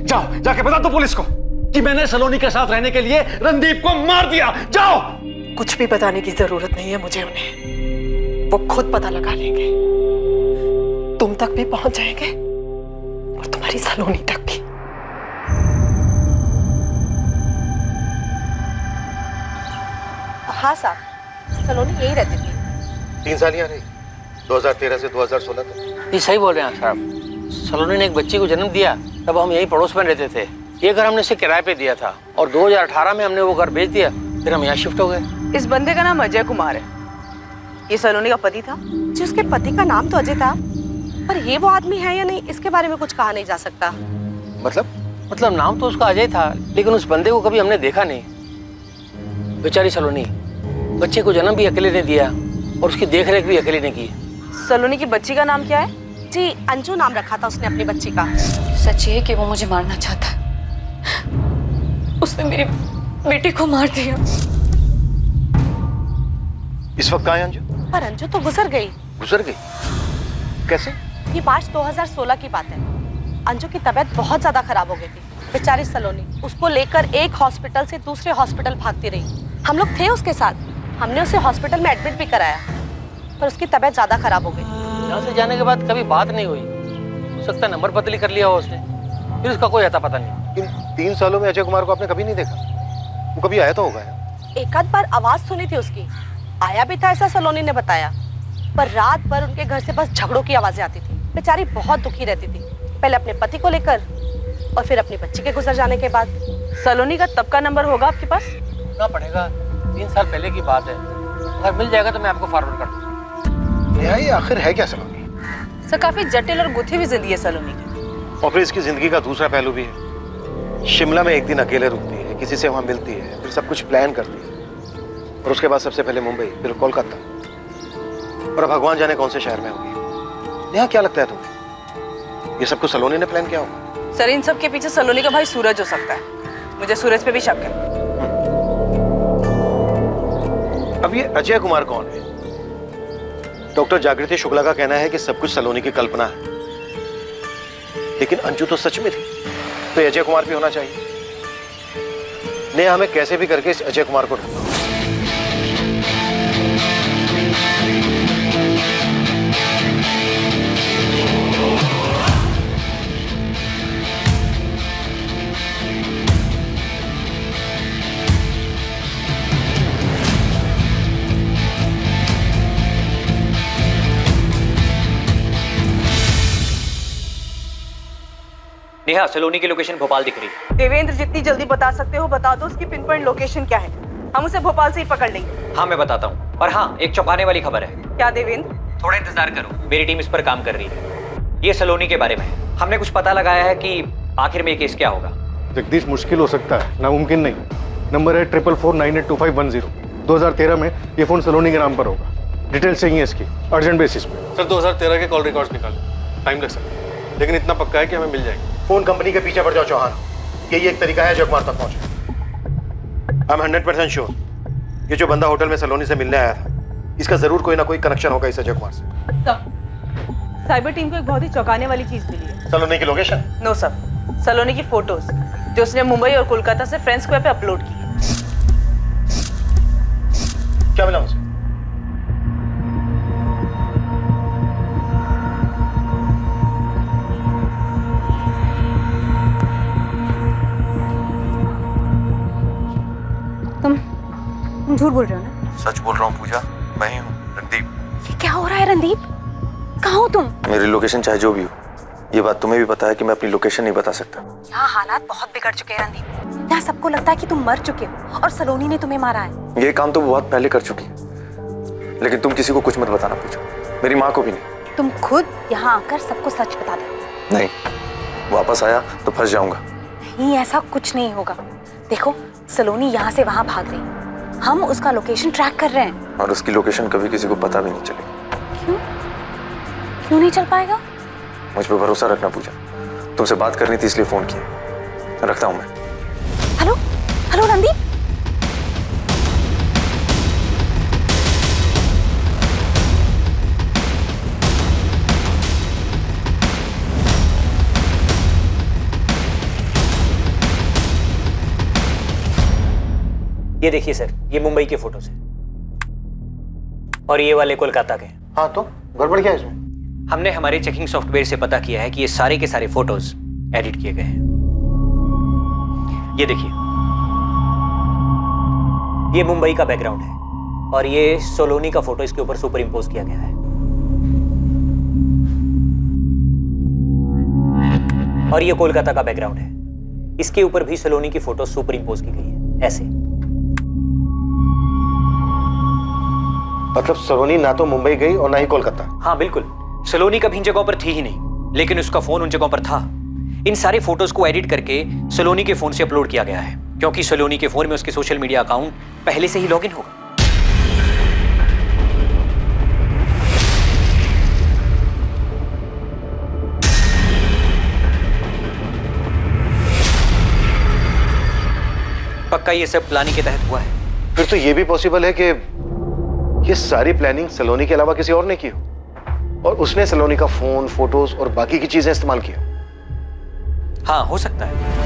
जाओ जाके बता दो पुलिस को कि मैंने सलोनी के साथ रहने के लिए रणदीप को मार दिया। जाओ। कुछ भी बताने की जरूरत नहीं है मुझे उन्हें, वो खुद पता लगा लेंगे। तुम तक भी पहुंच जाएंगे और तुम्हारी सलोनी तक भी। हाँ साहब, सलोनी यही रहती थी। 3 साल यहाँ रही, 2013 से 2016 तक। ये सही बोल रहे हैं साहब। सलोनी ने एक बच्ची को जन्म दिया, तब हम यही पड़ोस में रहते थे। ये घर हमने इसे किराए पे दिया था और 2018 में हमने वो घर बेच दिया, फिर हम यहाँ शिफ्ट हो गए। इस बंदे का नाम अजय कुमार है। ये सलोनी का पति था। जी, उसके पति का नाम तो अजय था, पर ये वो आदमी है या नहीं इसके बारे में कुछ कहा नहीं जा सकता। मतलब नाम तो उसका अजय था, लेकिन उस बंदे को कभी हमने देखा नहीं। बेचारी सलोनी, बच्चे को जन्म भी अकेले ने दिया और उसकी देखरेख भी अकेले ने की। सलोनी की बच्ची का नाम क्या है? जी, अंजू नाम रखा था उसने अपनी बच्ची का। सच ये कि वो मुझे मारना चाहता है। उसने मेरी बेटी को मार दिया। इस वक्त कहाँ है अंजू? पर अंजू तो गुजर गई। गुजर गई? कैसे? ये मार्च 2016 की बात है। अंजू की तबीयत बहुत ज्यादा खराब हो गई थी। बेचारी सलोनी उसको लेकर एक हॉस्पिटल से दूसरे हॉस्पिटल भागती रही। हम लोग थे उसके साथ, हमने उसे हॉस्पिटल में एडमिट भी कराया, पर उसकी तबीयत ज्यादा खराब हो गई। यहाँ से जाने के बाद कभी बात नहीं हुई। हो सकता है नंबर बदली कर लिया हो उसने, फिर उसका कोई अता पता नहीं। इन 3 सालों में अजय कुमार को आपने कभी नहीं देखा? वो कभी आया तो होगा यार। एक आध बार आवाज सुनी थी उसकी, आया भी था ऐसा सलोनी ने बताया, पर रात भर उनके घर से बस झगड़ों की आवाजें आती थी। बेचारी बहुत दुखी रहती थी, पहले अपने पति को लेकर और फिर अपनी बच्ची के गुजर जाने के बाद। सलोनी का तब का नंबर होगा आपके पास? ना पड़ेगा, 3 साल पहले की बात है। अगर मिल जाएगा तो मैं आपको फॉरवर्ड कर दूंगा। ये आखिर है क्या सलोनी? सर, काफी जटिल और गुथी हुई जिंदगी है सलोनी की। और फिर इसकी जिंदगी का दूसरा पहलू भी है। शिमला में एक दिन अकेले रुकती है, किसी से वहां मिलती है, फिर सब कुछ प्लान करती है और उसके बाद सबसे पहले मुंबई, फिर कोलकाता और भगवान जाने कौन से शहर में होगी। यहाँ क्या लगता है तुम्हें, ये सब कुछ सलोनी ने प्लान किया होगा? सर, इन सब के पीछे सलोनी का भाई सूरज हो सकता है। मुझे सूरज पे भी शक है। अब ये अजय कुमार कौन है? डॉक्टर जागृति शुक्ला का कहना है कि सब कुछ सलोनी की कल्पना है, लेकिन अंजू तो सच में थी, तो ये अजय कुमार भी होना चाहिए। नेहा हमें कैसे भी करके इस अजय कुमार को ढूंढो। नेहा, सलोनी की लोकेशन भोपाल दिख रही है। देवेंद्र, जितनी जल्दी बता सकते हो बता दो, उसकी पिन पॉइंट लोकेशन क्या है। हम उसे भोपाल से ही पकड़ लेंगे। हाँ, मैं बताता हूँ। और हाँ, एक चौंकाने वाली खबर है। क्या देवेंद्र? थोड़ा इंतजार करो, मेरी टीम इस पर काम कर रही है। ये सलोनी के बारे में है। हमने कुछ पता लगाया है कि आखिर में ये केस क्या होगा। जगदीश, मुश्किल हो सकता है, नामुमकिन नहीं। नंबर है 44498251 2013 में ये फोन सलोनी के नाम पर होगा। डिटेल चाहिए इसकी अर्जेंट बेसिस पे। सर 2013 के कॉल रिकॉर्ड्स निकाले, टाइम लग सकता है, लेकिन इतना पक्का है कि हमें मिल जाएगी। फोन कंपनी के पीछे पड़ जाओ चौहान, यही एक तरीका है अजय कुमार तक पहुंचे। आई एम 100% श्योर ये जो बंदा होटल में सलोनी से मिलने आया था, इसका जरूर कोई ना कोई कनेक्शन होगा इस अजय कुमार से। साइबर टीम को एक बहुत ही चौंकाने वाली चीज मिली है। सलोनी की लोकेशन? नो सर, सलोनी की फोटोज जो उसने मुंबई और कोलकाता से फ्रेंड्स स्क्वायर पे अपलोड की। क्या मिला मुझे? तुम झूठ बोल रहे हो ना? सच बोल रहा हूँ पूजा, मैं ही हूँ रणदीप। ये क्या हो रहा है रणदीप? कहाँ हो तुम? मेरी लोकेशन चाहे जो भी हो, ये बात तुम्हें भी पता है कि मैं अपनी लोकेशन नहीं बता सकता। यहाँ हालात बहुत बिगड़ चुके हैं रणदीप। यहाँ सबको लगता है कि तुम मर चुके हो और सलोनी ने तुम्हें मारा है। ये काम तो बहुत पहले कर चुकी है, लेकिन तुम किसी को कुछ मत बताना पूजा, मेरी माँ को भी नहीं। तुम खुद यहाँ आकर सबको सच बता दो। नहीं, वापस आया तो फंस जाऊंगा। नहीं, ऐसा कुछ नहीं होगा। देखो, सलोनी यहाँ से वहाँ भाग रही, हम उसका लोकेशन ट्रैक कर रहे हैं। और उसकी लोकेशन कभी किसी को पता भी नहीं चलेगी। क्यों? क्यों नहीं चल पाएगा? मुझ पर भरोसा रखना पूजा, तुमसे बात करनी थी इसलिए फोन किया। रखता हूँ मैं। Hello hello Randeep. ये देखिए सर, ये मुंबई के फोटोज हैं और ये वाले कोलकाता के। हाँ, तो गड़बड़ क्या है इसमें? हमने हमारे चेकिंग सॉफ्टवेयर से पता किया है कि ये सारे के सारे फोटोज एडिट किए गए हैं। ये देखिए, ये मुंबई का बैकग्राउंड है और ये सोलोनी का फोटो इसके ऊपर सुपर इम्पोज किया गया है। और ये कोलकाता का बैकग्राउंड है, इसके ऊपर भी सोलोनी की फोटो सुपर इम्पोज की गई है ऐसे। मतलब सलोनी ना तो मुंबई गई और ना ही कोलकाता। हाँ बिल्कुल, सलोनी कभी इन जगहों पर थी ही नहीं, लेकिन उसका फोन उन जगहों पर था। इन सारे फोटोज को एडिट करके सलोनी के फोन से अपलोड किया गया है, क्योंकि सलोनी के फोन में उसके सोशल मीडिया अकाउंट पहले से ही लॉगिन होगा। पक्का ये सब प्लानिंग के तहत हुआ है। फिर तो ये भी पॉसिबल है कि ये सारी प्लानिंग सलोनी के अलावा किसी और ने की हो और उसने सलोनी का फोन, फोटोज और बाकी की चीजें इस्तेमाल किया। हाँ, हो सकता है।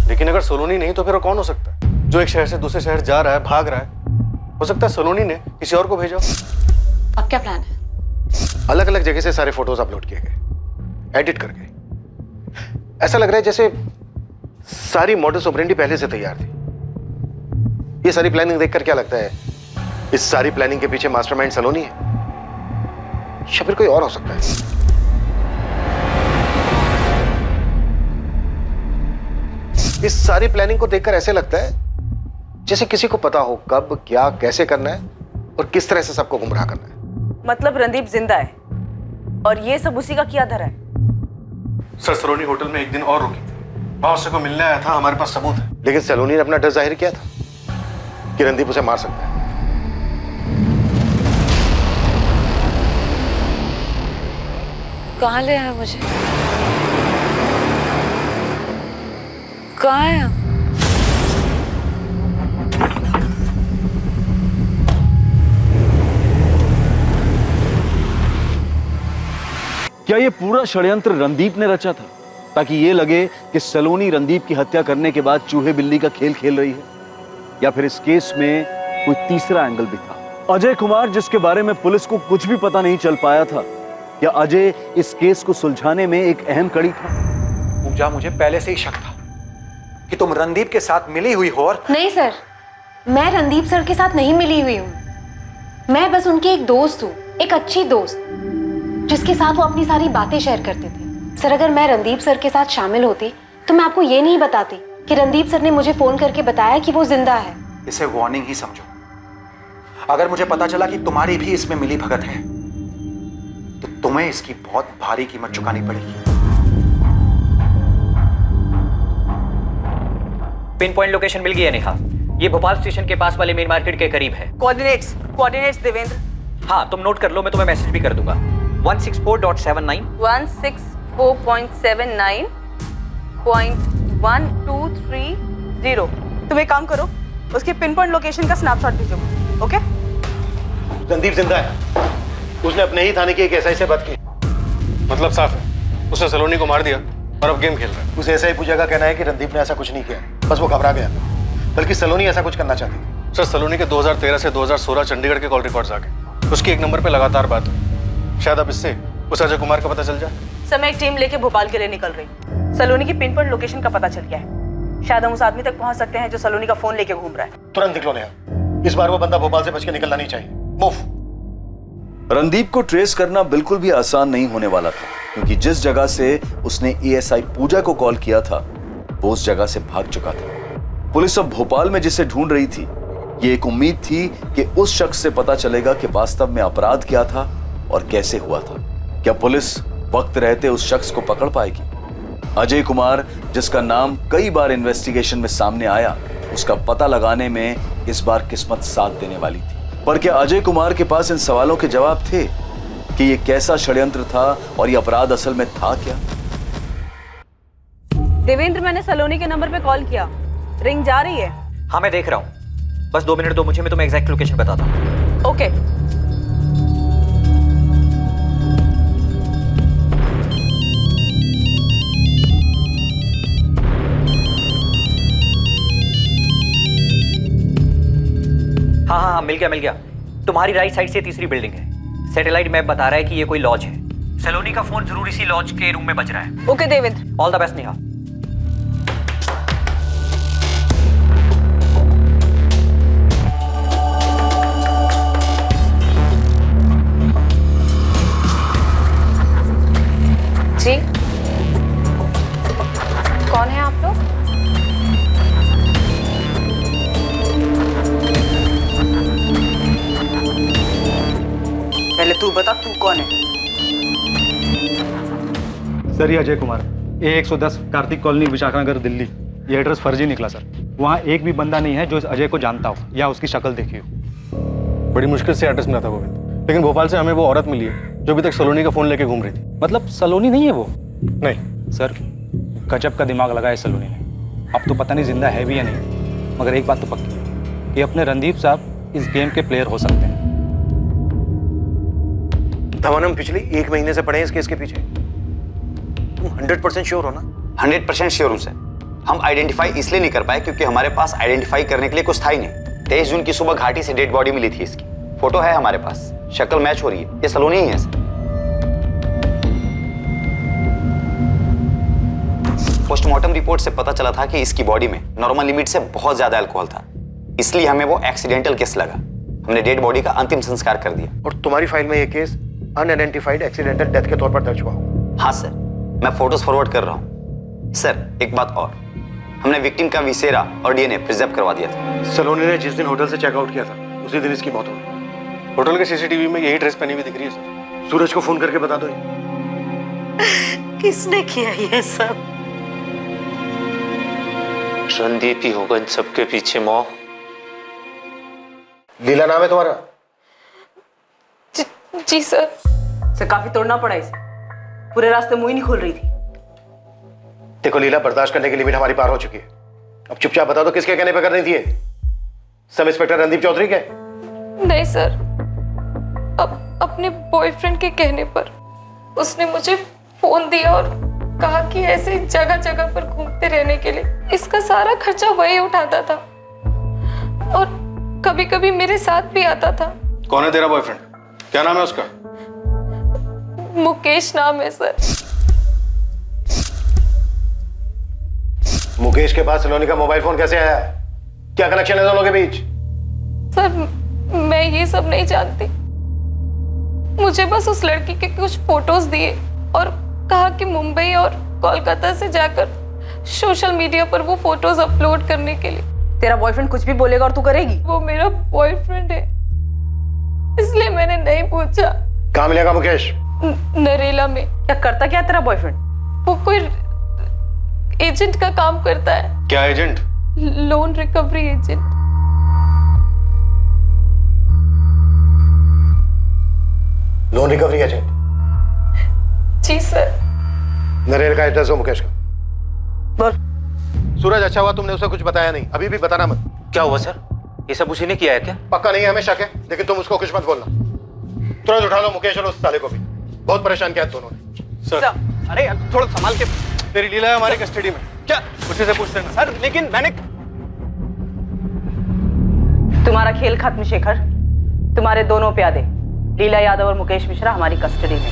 लेकिन अगर सलोनी नहीं तो फिर वो कौन हो सकता है जो एक शहर से दूसरे शहर जा रहा है, भाग रहा है? हो सकता है सलोनी ने किसी और को भेजा। अब क्या प्लान है? अलग अलग जगह से सारे फोटोज अपलोड किए गए, एडिट करके। ऐसा लग रहा है जैसे सारी मॉडस ऑपरेंडी पहले से तैयार थी। ये सारी प्लानिंग देखकर क्या लगता है, इस सारी प्लानिंग के पीछे मास्टरमाइंड सलोनी है या फिर कोई और हो सकता है? इस सारी प्लानिंग को देखकर ऐसे लगता है जैसे किसी को पता हो कब, क्या, कैसे करना है और किस तरह से सबको गुमराह करना है। मतलब रणदीप जिंदा है और ये सब उसी का किया धरा है। सर, सलोनी होटल में एक दिन और रुकी थी, वहां उससे को मिलने आया था, हमारे पास सबूत है। लेकिन सलोनी ने अपना डर जाहिर किया था कि रणदीप उसे मार सकता है। कहाँ ले आया मुझे? कहाँ है? क्या ये पूरा षड्यंत्र रणदीप ने रचा था ताकि ये लगे कि सलोनी रणदीप की हत्या करने के बाद चूहे बिल्ली का खेल खेल रही है? या फिर इस केस में कोई तीसरा एंगल भी था? अजय कुमार, जिसके बारे में पुलिस को कुछ भी पता नहीं चल पाया था, या अजय इस केस को सुलझाने में एक अहम कड़ी था? पूजा, मुझे पहले से ही शक था कि तुम रणदीप के साथ मिली हुई हो। और नहीं सर, मैं रणदीप सर के साथ नहीं मिली हुई हूँ। मैं बस उनकी एक दोस्त हूँ, एक अच्छी दोस्त जिसके साथ वो अपनी सारी बातें शेयर करते थे। सर, अगर मैं रणदीप सर के साथ शामिल होती तो मैं आपको ये नहीं बताती कि रणदीप सर ने मुझे फोन करके बताया कि वो जिंदा है। इसे वार्निंग ही समझो। अगर मुझे पता चला कि तुम्हारी भी इसमें मिली भगत है तो तुम्हें इसकी बहुत भारी कीमत चुकानी पड़ेगी। पिन पॉइंट लोकेशन मिल गई है नेहा। ये भोपाल स्टेशन के पास वाले मेन मार्केट के करीब है। कोऑर्डिनेट्स देवेंद्र। हाँ, तुम नोट कर लो, मैं तुम्हें मैसेज भी कर दूंगा। 164.79 164.79.1230। तुम एक काम करो, उसके पिन पॉइंट लोकेशन का स्नैपशॉट भेजो। ओके? रणदीप जिंदा है, उसने अपने ही थाने की एक एसआई से बात की। मतलब साफ है, उसने सलोनी को मार दिया और अब गेम खेल रहा है। उस एसआई पूजा का कहना है कि रणदीप ने ऐसा कुछ नहीं किया, बस वो घबरा गया, बल्कि सलोनी ऐसा कुछ करना चाहती थी। सर, सलोनी के 2013 से 2016 चंडीगढ़ के कॉल रिकॉर्ड्स आ गए। उसकी एक नंबर पे लगातार बात हुई। शायद अब इससे उस अजय कुमार का पता चल जाए। सर, मैं एक टीम लेके भोपाल के लिए निकल रही। सलोनी की पिन पॉइंट लोकेशन का पता चल गया है। शायद हम उस आदमी तक पहुंच सकते हैं जो सलोनी का फोन लेके घूम रहा है। तुरंत निकलो नेहा, इस बार वो बंदा भोपाल से बच के निकलना नहीं चाहिए। मूव। रणदीप को ट्रेस करना बिल्कुल भी आसान नहीं होने वाला था, क्योंकि जिस जगह से उसने एएसआई पूजा को कॉल किया था वो उस जगह से भाग चुका था। पुलिस अब भोपाल में जिसे ढूंढ रही थी, ये एक उम्मीद थी कि उस शख्स से पता चलेगा कि वास्तव में अपराध क्या था और कैसे हुआ था। क्या पुलिस वक्त रहते उस शख्स को पकड़ पाएगी? अजय कुमार, जिसका नाम कई बार इन्वेस्टिगेशन में सामने आया, उसका पता लगाने में इस बार किस्मत साथ देने वाली थी। पर क्या अजय कुमार के पास इन सवालों के जवाब थे कि ये कैसा षड्यंत्र था और ये अपराध असल में था क्या? देवेंद्र, मैंने सलोनी के नंबर पे कॉल किया, रिंग जा रही है। हाँ, मैं देख रहा हूँ। बस 2 मिनट दो मुझे, मैं तुम्हें एग्जैक्ट लोकेशन बताता हूँ। ओके। हाँ हाँ हाँ, मिल गया। तुम्हारी राइट साइड से तीसरी बिल्डिंग है। सैटेलाइट मैप बता रहा है कि ये कोई लॉज है। सलोनी का फोन जरूर इसी लॉज के रूम में बज रहा है। Okay Devendra. All the best Neha. जी, कौन है आप लोग? पहले तू बता, तू कौन है? सर, ये अजय कुमार, A110 कार्तिक कॉलोनी, विशाखानगर, दिल्ली। ये एड्रेस फर्जी निकला सर। वहाँ एक भी बंदा नहीं है जो इस अजय को जानता हो या उसकी शक्ल देखी हो। बड़ी मुश्किल से एड्रेस मिला था गोविंद, लेकिन भोपाल से हमें वो औरत मिली है जो अभी तक सलोनी का फोन लेके घूम रही थी। मतलब सलोनी नहीं है वो? नहीं सर, गजब का दिमाग लगाया सलोनी ने। अब तो पता नहीं जिंदा है भी या नहीं, मगर एक बात तो पक्की है कि अपने रणदीप साहब इस गेम के प्लेयर हो सकते हैं। धवन, हम पिछले 1 महीने से पड़े हैं इस केस के पीछे। तुम 100% श्योर हो ना? 100% श्योर हूं सर। हम आइडेंटिफाई इसलिए नहीं कर पाए क्योंकि हमारे पास आइडेंटिफाई करने के लिए कुछ था ही नहीं। 23 जून की सुबह घाटी से डेड बॉडी मिली थी इसकी। फोटो है हमारे पास, शक्ल मैच हो रही है, ये सलोनी ही है सर। पोस्टमार्टम रिपोर्ट से पता चला था कि इसकी बॉडी में नॉर्मल लिमिट से बहुत ज्यादा अल्कोहल था, इसलिए हमें वो एक्सीडेंटल केस लगा। हमने डेड बॉडी का अंतिम संस्कार कर दिया। और तुम्हारी फाइल में ये केस अनआइडेंटिफाइड एक्सीडेंटल डेथ के तौर पर दर्ज हुआ। हाँ सर, मैं फोटोज फॉरवर्ड कर रहा हूँ। सर, एक बात और, हमने विक्टिम का विसेरा और डीएनए प्रिजर्व करवा दिया था। सलोनी ने जिस दिन होटल से चेकआउट किया था उसी दिन इसकी मौत हो गई। होटल के सीसीटीवी में यही ड्रेस पहनी हुई दिख रही है सर। सूरज को फोन करके बता दो। किसने किया ये सब? रणदीप ही होगा इन सबके पीछे। मौ, लीला नाम है तुम्हारा? जी सर। सर, काफी तोड़ना पड़ा इसे, पूरे रास्ते मुंह ही नहीं खोल रही थी। देखो लीला, बर्दाश्त करने की लिमिट हमारी पार हो चुकी है। अब चुपचाप बता दो किसके कहने पे कर रही थी ये? सब इंस्पेक्टर रणदीप चौधरी के? नहीं सर, अपने बॉयफ्रेंड के कहने पर उसने मुझे फोन दिया और कहा कि ऐसे जगह जगह पर घूमते रहने के लिए इसका सारा खर्चा वही उठाता था और कभी कभी मेरे साथ भी आता था। कौन है तेरा बॉयफ्रेंड? क्या नाम है उसका? मुकेश नाम है सर। मुकेश के पास सलोनी का मोबाइल फोन कैसे आया? क्या कनेक्शन है दोनों के बीच? सर, मैं ये सब नहीं जानती। मुझे बस उस लड़की के कुछ फोटोज दिए और कहा कि मुंबई और कोलकाता से जाकर सोशल मीडिया पर वो फोटोज अपलोड करने के लिए। तेरा बॉयफ्रेंड कुछ भी बोलेगा और तू करेगी? वो मेरा बॉयफ्रेंड है, इसलिए मैंने नहीं पूछा। कहाँ मिलेगा मुकेश? नरेला में। क्या करता क्या तेरा बॉयफ्रेंड? वो कोई एजेंट का काम करता है। क्या agent? Loan recovery agent. Loan recovery agent? जी सर। नरेल का एड्रेस हो मुकेश का? बोल। सूरज, अच्छा हुआ तुमने उसे कुछ बताया नहीं, अभी भी बताना मत। क्या हुआ सर? ये सब उसी ने किया है क्या? पक्का नहीं है, हमें शक है, लेकिन तुम उसको कुछ मत बोलना। तुरंत उठा लो मुकेश और उस साले को भी। बहुत परेशान किया दोनों ने। सर, अरे यार, थोड़ा संभाल के। तेरी लीला है हमारी कस्टडी में। क्या? उसी से पूछते हैं सर, लेकिन मैंने। तुम्हारा खेल खत्म शेखर। तुम्हारे दोनों प्यादे लीला यादव और मुकेश मिश्रा हमारी कस्टडी में।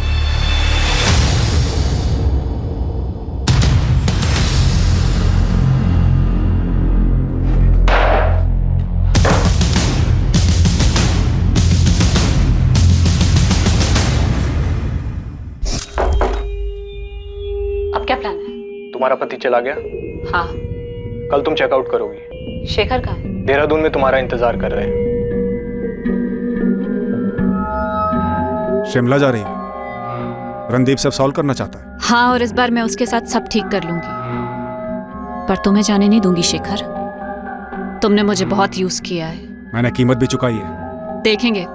क्या प्लान है? तुम्हारा पति चला गया, हाँ। कल तुम चेकआउट करोगी। शेखर कहाँ है? देहरादून में तुम्हारा इंतजार कर रहे हैं। शिमला जा रही है। रणदीप सब सॉल्व करना चाहता है। हाँ, और इस बार मैं उसके साथ सब ठीक कर लूंगी, पर तुम्हें जाने नहीं दूंगी शेखर। तुमने मुझे बहुत यूज किया है। मैंने कीमत भी चुकाई है। देखेंगे।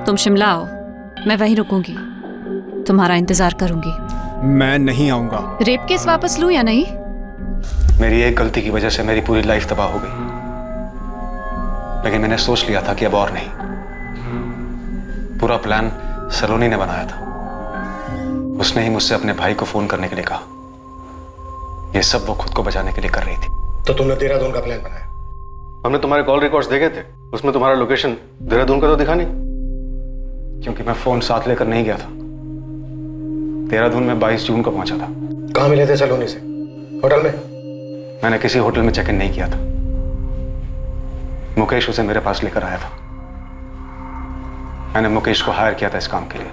तुम शिमला आओ, मैं वहीं रुकूंगी, तुम्हारा इंतजार करूंगी। मैं नहीं आऊंगा। रेप केस वापस लूं या नहीं? मेरी एक गलती की वजह से मेरी पूरी लाइफ तबाह हो गई, लेकिन मैंने सोच लिया था कि अब और नहीं। पूरा प्लान सलोनी ने बनाया था। उसने ही मुझसे अपने भाई को फोन करने के लिए कहा। ये सब वो खुद को बचाने के लिए कर रही थी। तो तुमने देहरादून का प्लान बनाया? हमने तुम्हारे कॉल रिकॉर्ड्स देखे थे, उसमें तुम्हारा लोकेशन देहरादून का तो दिखा नहीं। क्योंकि मैं फोन साथ लेकर नहीं गया था। देहरादून में 22 जून को पहुंचा था। कहाँ मिले थे सलोनी से? होटल में? मैंने किसी होटल में चेक इन नहीं किया था। मुकेश उसे मेरे पास लेकर आया था। मैंने मुकेश को हायर किया था इस काम के लिए।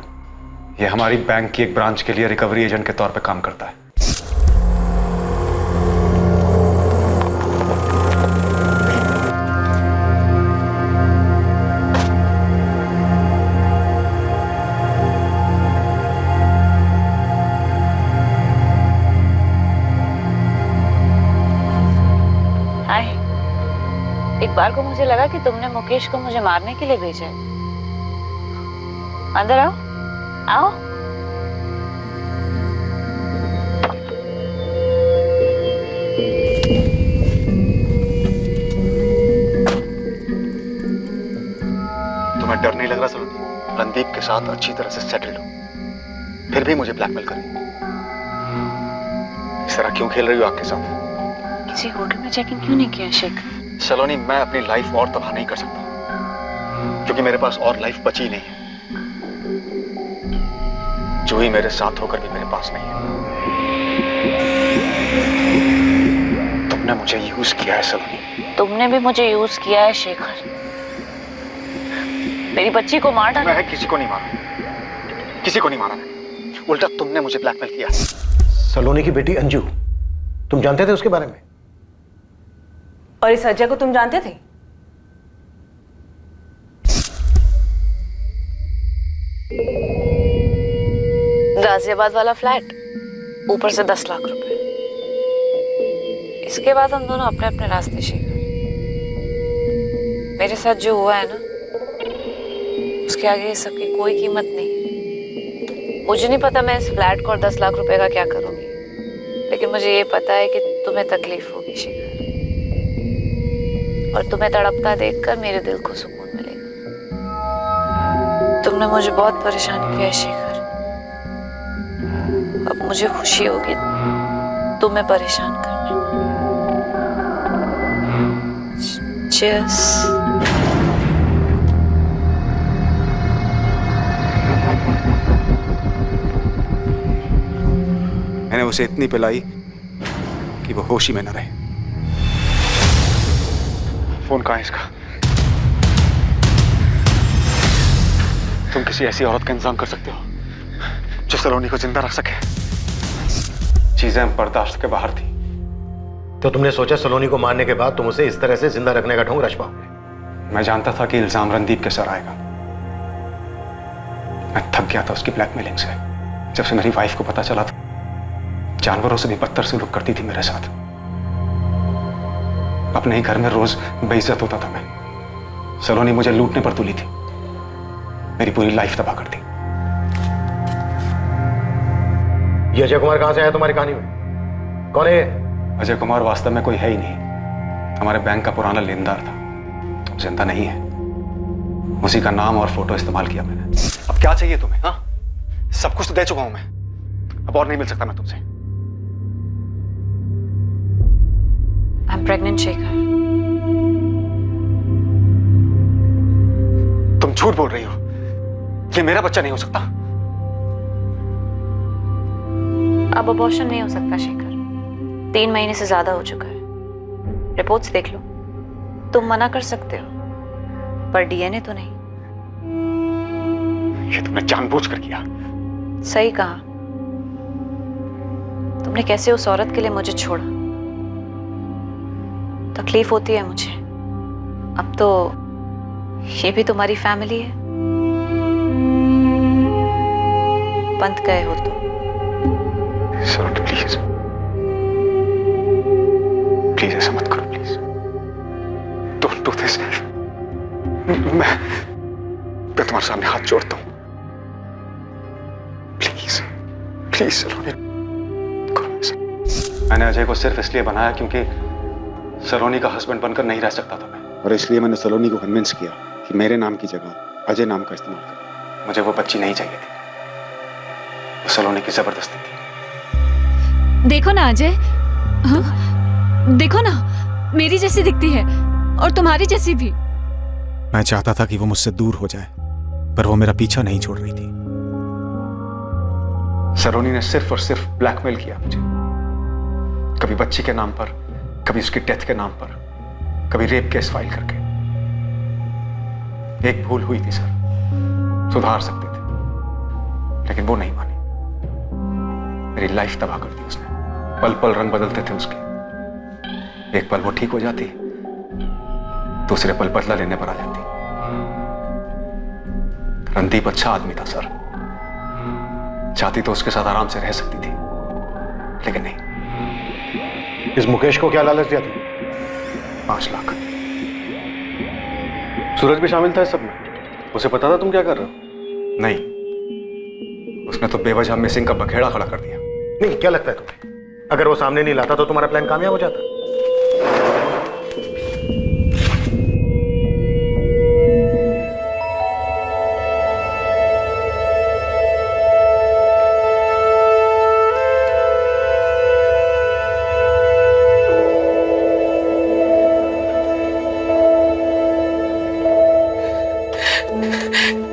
यह हमारी बैंक की एक ब्रांच के लिए रिकवरी एजेंट के तौर पे काम करता है। एक बार को मुझे लगा कि तुमने मुकेश को मुझे मारने के लिए भेजा है। अंदर आओ, आओ। तुम्हें डर नहीं लग रहा सलोनी? रणदीप के साथ अच्छी तरह से सेटल्ड हो, फिर भी मुझे ब्लैकमेल कर रही हो। इस तरह क्यों खेल रही हो आपके साथ? किसी होटल में चेक इन क्यों नहीं किया शेखर? सलोनी, मैं अपनी लाइफ और तबाह नहीं कर सकता, क्योंकि मेरे पास और लाइफ बची नहीं है। जूही मेरे साथ होकर भी मेरे पास नहीं है। तुमने मुझे यूज किया है सलोनी। तुमने भी मुझे यूज किया है शेखर। मेरी बच्ची को मार डाला। मैं किसी को नहीं मारा, किसी को नहीं मारा मैंने। उल्टा तुमने मुझे ब्लैकमेल किया। सलोनी की बेटी अंजू, तुम जानते थे उसके बारे में? और इस अजय को तुम जानते थे? गाजियाबाद वाला फ्लैट, ऊपर से 10 लाख रुपए। इसके बाद हम दोनों अपने अपने रास्ते शेखर। मेरे साथ जो हुआ है ना, उसके आगे ये सब की कोई कीमत नहीं। मुझे नहीं पता मैं इस फ्लैट को और 10 लाख रुपए का क्या करूंगी, लेकिन मुझे ये पता है कि तुम्हें तकलीफ होगी शेखर, और तुम्हें तड़पता देखकर मेरे दिल को सुकून मिलेगा। तुमने मुझे बहुत परेशान किया है शेखर। अब मुझे खुशी होगी तुम्हें परेशान करना। Cheers. मैंने उसे इतनी पिलाई कि वो होश ही में न रहे। फोन कहाँ है इसका? तुम किसी ऐसी औरत का इंतजाम कर सकते हो जो सलोनी को जिंदा रख सके? चीजें बर्दाश्त के बाहर थी। तो तुमने सोचा सलोनी को मारने के बाद तुम उसे इस तरह से जिंदा रखने का ढोंग रच पाओगे? मैं जानता था कि इल्जाम रणदीप के सर आएगा। मैं थक गया था उसकी ब्लैकमेलिंग से। जब से मेरी वाइफ को पता चला था, जानवरों से भी बदतर सलूक करती थी मेरे साथ। अपने ही घर में रोज बेइज्जत होता था मैं। सलोनी मुझे लूटने पर तुली थी, मेरी पूरी लाइफ तबाह कर दी। ये अजय कुमार कहां से आया तुम्हारी कहानी में? कौन है ये? अजय कुमार वास्तव में कोई है ही नहीं। हमारे बैंक का पुराना लेनदार था, जिंदा नहीं है। उसी का नाम और फोटो इस्तेमाल किया मैंने। अब क्या चाहिए तुम्हें? हाँ, सब कुछ तो दे चुका हूं मैं, अब और नहीं मिल सकता मैं तुमसे। I'm pregnant Shekhar. तुम झूठ बोल रही हो। ये मेरा बच्चा नहीं हो सकता। अब अबॉर्शन नहीं हो सकता शेखर। 3 महीने से ज्यादा हो चुका है। रिपोर्ट्स देख लो। तुम मना कर सकते हो, पर डीएनए तो नहीं। ये तुमने जानबूझकर किया। सही कहा। तुमने कैसे उस औरत के लिए मुझे छोड़ा। तकलीफ होती है मुझे। अब तो ये भी तुम्हारी फैमिली है। बंद गए हो तुम। सलोनी प्लीज, प्लीज ऐसा मत करो, प्लीज डोंट डू दिस। मैं तुम्हारे सामने हाथ जोड़ता हूं, प्लीज प्लीज सलोनी। मैंने अजय को सिर्फ इसलिए बनाया क्योंकि सलोनी का हस्बैंड बनकर नहीं रह सकता था मैं। और इसलिए मैंने सलोनी को कन्विंस किया कि मेरे नाम की जगह अजय नाम का इस्तेमाल करें। मुझे वो बच्ची नहीं चाहिए थी, वो सलोनी की जबरदस्ती थी। देखो ना अजय, हाँ? देखो ना, मेरी जैसी दिखती है और तुम्हारी जैसी भी। मैं चाहता था कि वो मुझसे दूर हो जाए, पर वो मेरा पीछा नहीं छोड़ रही थी। सलोनी ने सिर्फ और सिर्फ ब्लैकमेल किया मुझे, कभी बच्ची के नाम पर, कभी उसकी डेथ के नाम पर, कभी रेप केस फाइल करके। एक भूल हुई थी सर, सुधार सकते थे, लेकिन वो नहीं मानी। मेरी लाइफ तबाह कर दी उसने। पल पल रंग बदलते थे उसके। एक पल वो ठीक हो जाती, दूसरे पल बदला लेने पर आ जाती। रणदीप अच्छा आदमी था सर, चाहती तो उसके साथ आराम से रह सकती थी, लेकिन नहीं। इस मुकेश को क्या लालच दिया तुमने? 5 लाख। सूरज भी शामिल था इस सब में? उसे पता था तुम क्या कर रहे हो? नहीं, उसने तो बेवजह मिसिंग का बखेड़ा खड़ा कर दिया। नहीं, क्या लगता है तुम्हें अगर वो सामने नहीं लाता तो तुम्हारा प्लान कामयाब हो जाता?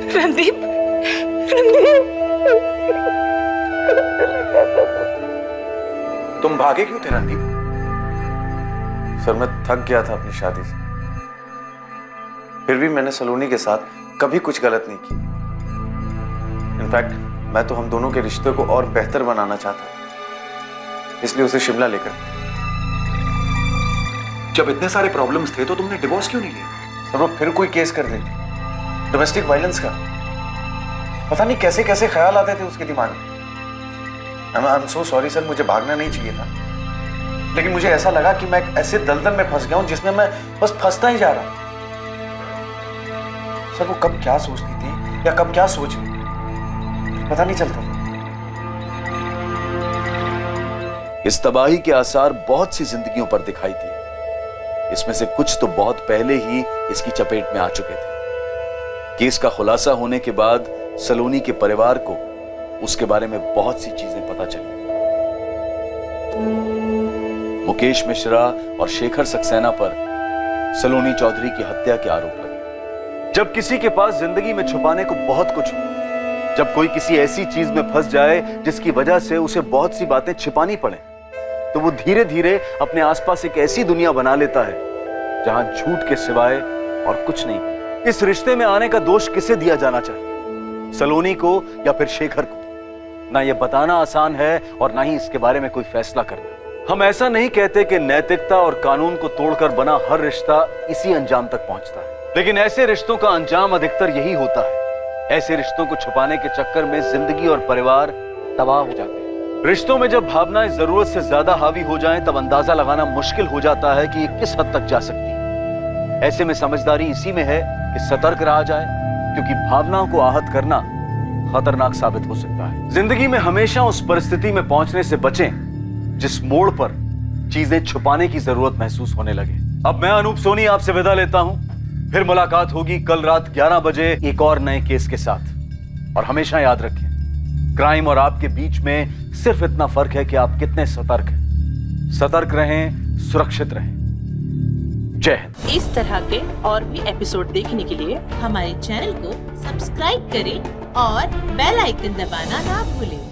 रणदीप, रणदीप, तुम भागे क्यों थे रणदीप? सर मैं थक गया था अपनी शादी से, फिर भी मैंने सलोनी के साथ कभी कुछ गलत नहीं किया। इनफैक्ट मैं तो हम दोनों के रिश्ते को और बेहतर बनाना चाहता था, इसलिए उसे शिमला लेकर। जब इतने सारे प्रॉब्लम्स थे तो तुमने डिवोर्स क्यों नहीं लिया? सर वो फिर कोई केस कर देती, डोमेस्टिक वायलेंस का। पता नहीं कैसे कैसे ख्याल आते थे उसके दिमाग में। I am so sorry sir, मुझे भागना नहीं चाहिए था, लेकिन मुझे ऐसा लगा कि मैं एक ऐसे दलदल में फंस गया हूं जिसमें मैं बस फंसता ही जा रहा। सर वो कब क्या सोचती थी या कब क्या सोच रही, पता नहीं चलता था। इस तबाही के आसार बहुत सी जिंदगियों पर दिखाई दिए। इसमें से कुछ तो बहुत पहले ही इसकी चपेट में आ चुके थे। केस का खुलासा होने के बाद सलोनी के परिवार को उसके बारे में बहुत सी चीजें पता चली। मुकेश मिश्रा और शेखर सक्सेना पर सलोनी चौधरी की हत्या के आरोप लगे। जब किसी के पास जिंदगी में छुपाने को बहुत कुछ हो, जब कोई किसी ऐसी चीज में फंस जाए जिसकी वजह से उसे बहुत सी बातें छिपानी पड़े, तो वो धीरे धीरे अपने आसपास एक ऐसी दुनिया बना लेता है जहां झूठ के सिवाय और कुछ नहीं। इस रिश्ते में आने का दोष किसे दिया जाना चाहिए, सलोनी को या फिर शेखर को? ना ये बताना आसान है और ना ही इसके बारे में कोई फैसला करना। हम ऐसा नहीं कहते कि नैतिकता और कानून को तोड़कर बना हर रिश्ता इसी अंजाम तक पहुंचता है, लेकिन ऐसे रिश्तों का अंजाम अधिकतर यही होता है। ऐसे रिश्तों को छुपाने के चक्कर में जिंदगी और परिवार तबाह हो जाते हैं। रिश्तों में जब भावनाएं जरूरत से ज्यादा हावी हो जाएं, तब अंदाजा लगाना मुश्किल हो जाता है कि ये किस हद तक जा सकती है। ऐसे में समझदारी इसी में है कि सतर्क रहा जाए, क्योंकि भावनाओं को आहत करना खतरनाक साबित हो सकता है। जिंदगी में हमेशा उस परिस्थिति में पहुंचने से बचें जिस मोड़ पर चीजें छुपाने की जरूरत महसूस होने लगे। अब मैं अनूप सोनी आपसे विदा लेता हूं। फिर मुलाकात होगी कल रात 11 बजे एक और नए केस के साथ। और हमेशा याद रखें, क्राइम और आपके बीच में सिर्फ इतना फर्क है कि आप कितने सतर्क हैं। सतर्क रहें, सुरक्षित रहें। जय हिंद। इस तरह के और भी एपिसोड देखने के लिए हमारे चैनल को सब्सक्राइब करें और बेल आइकन दबाना ना भूलें।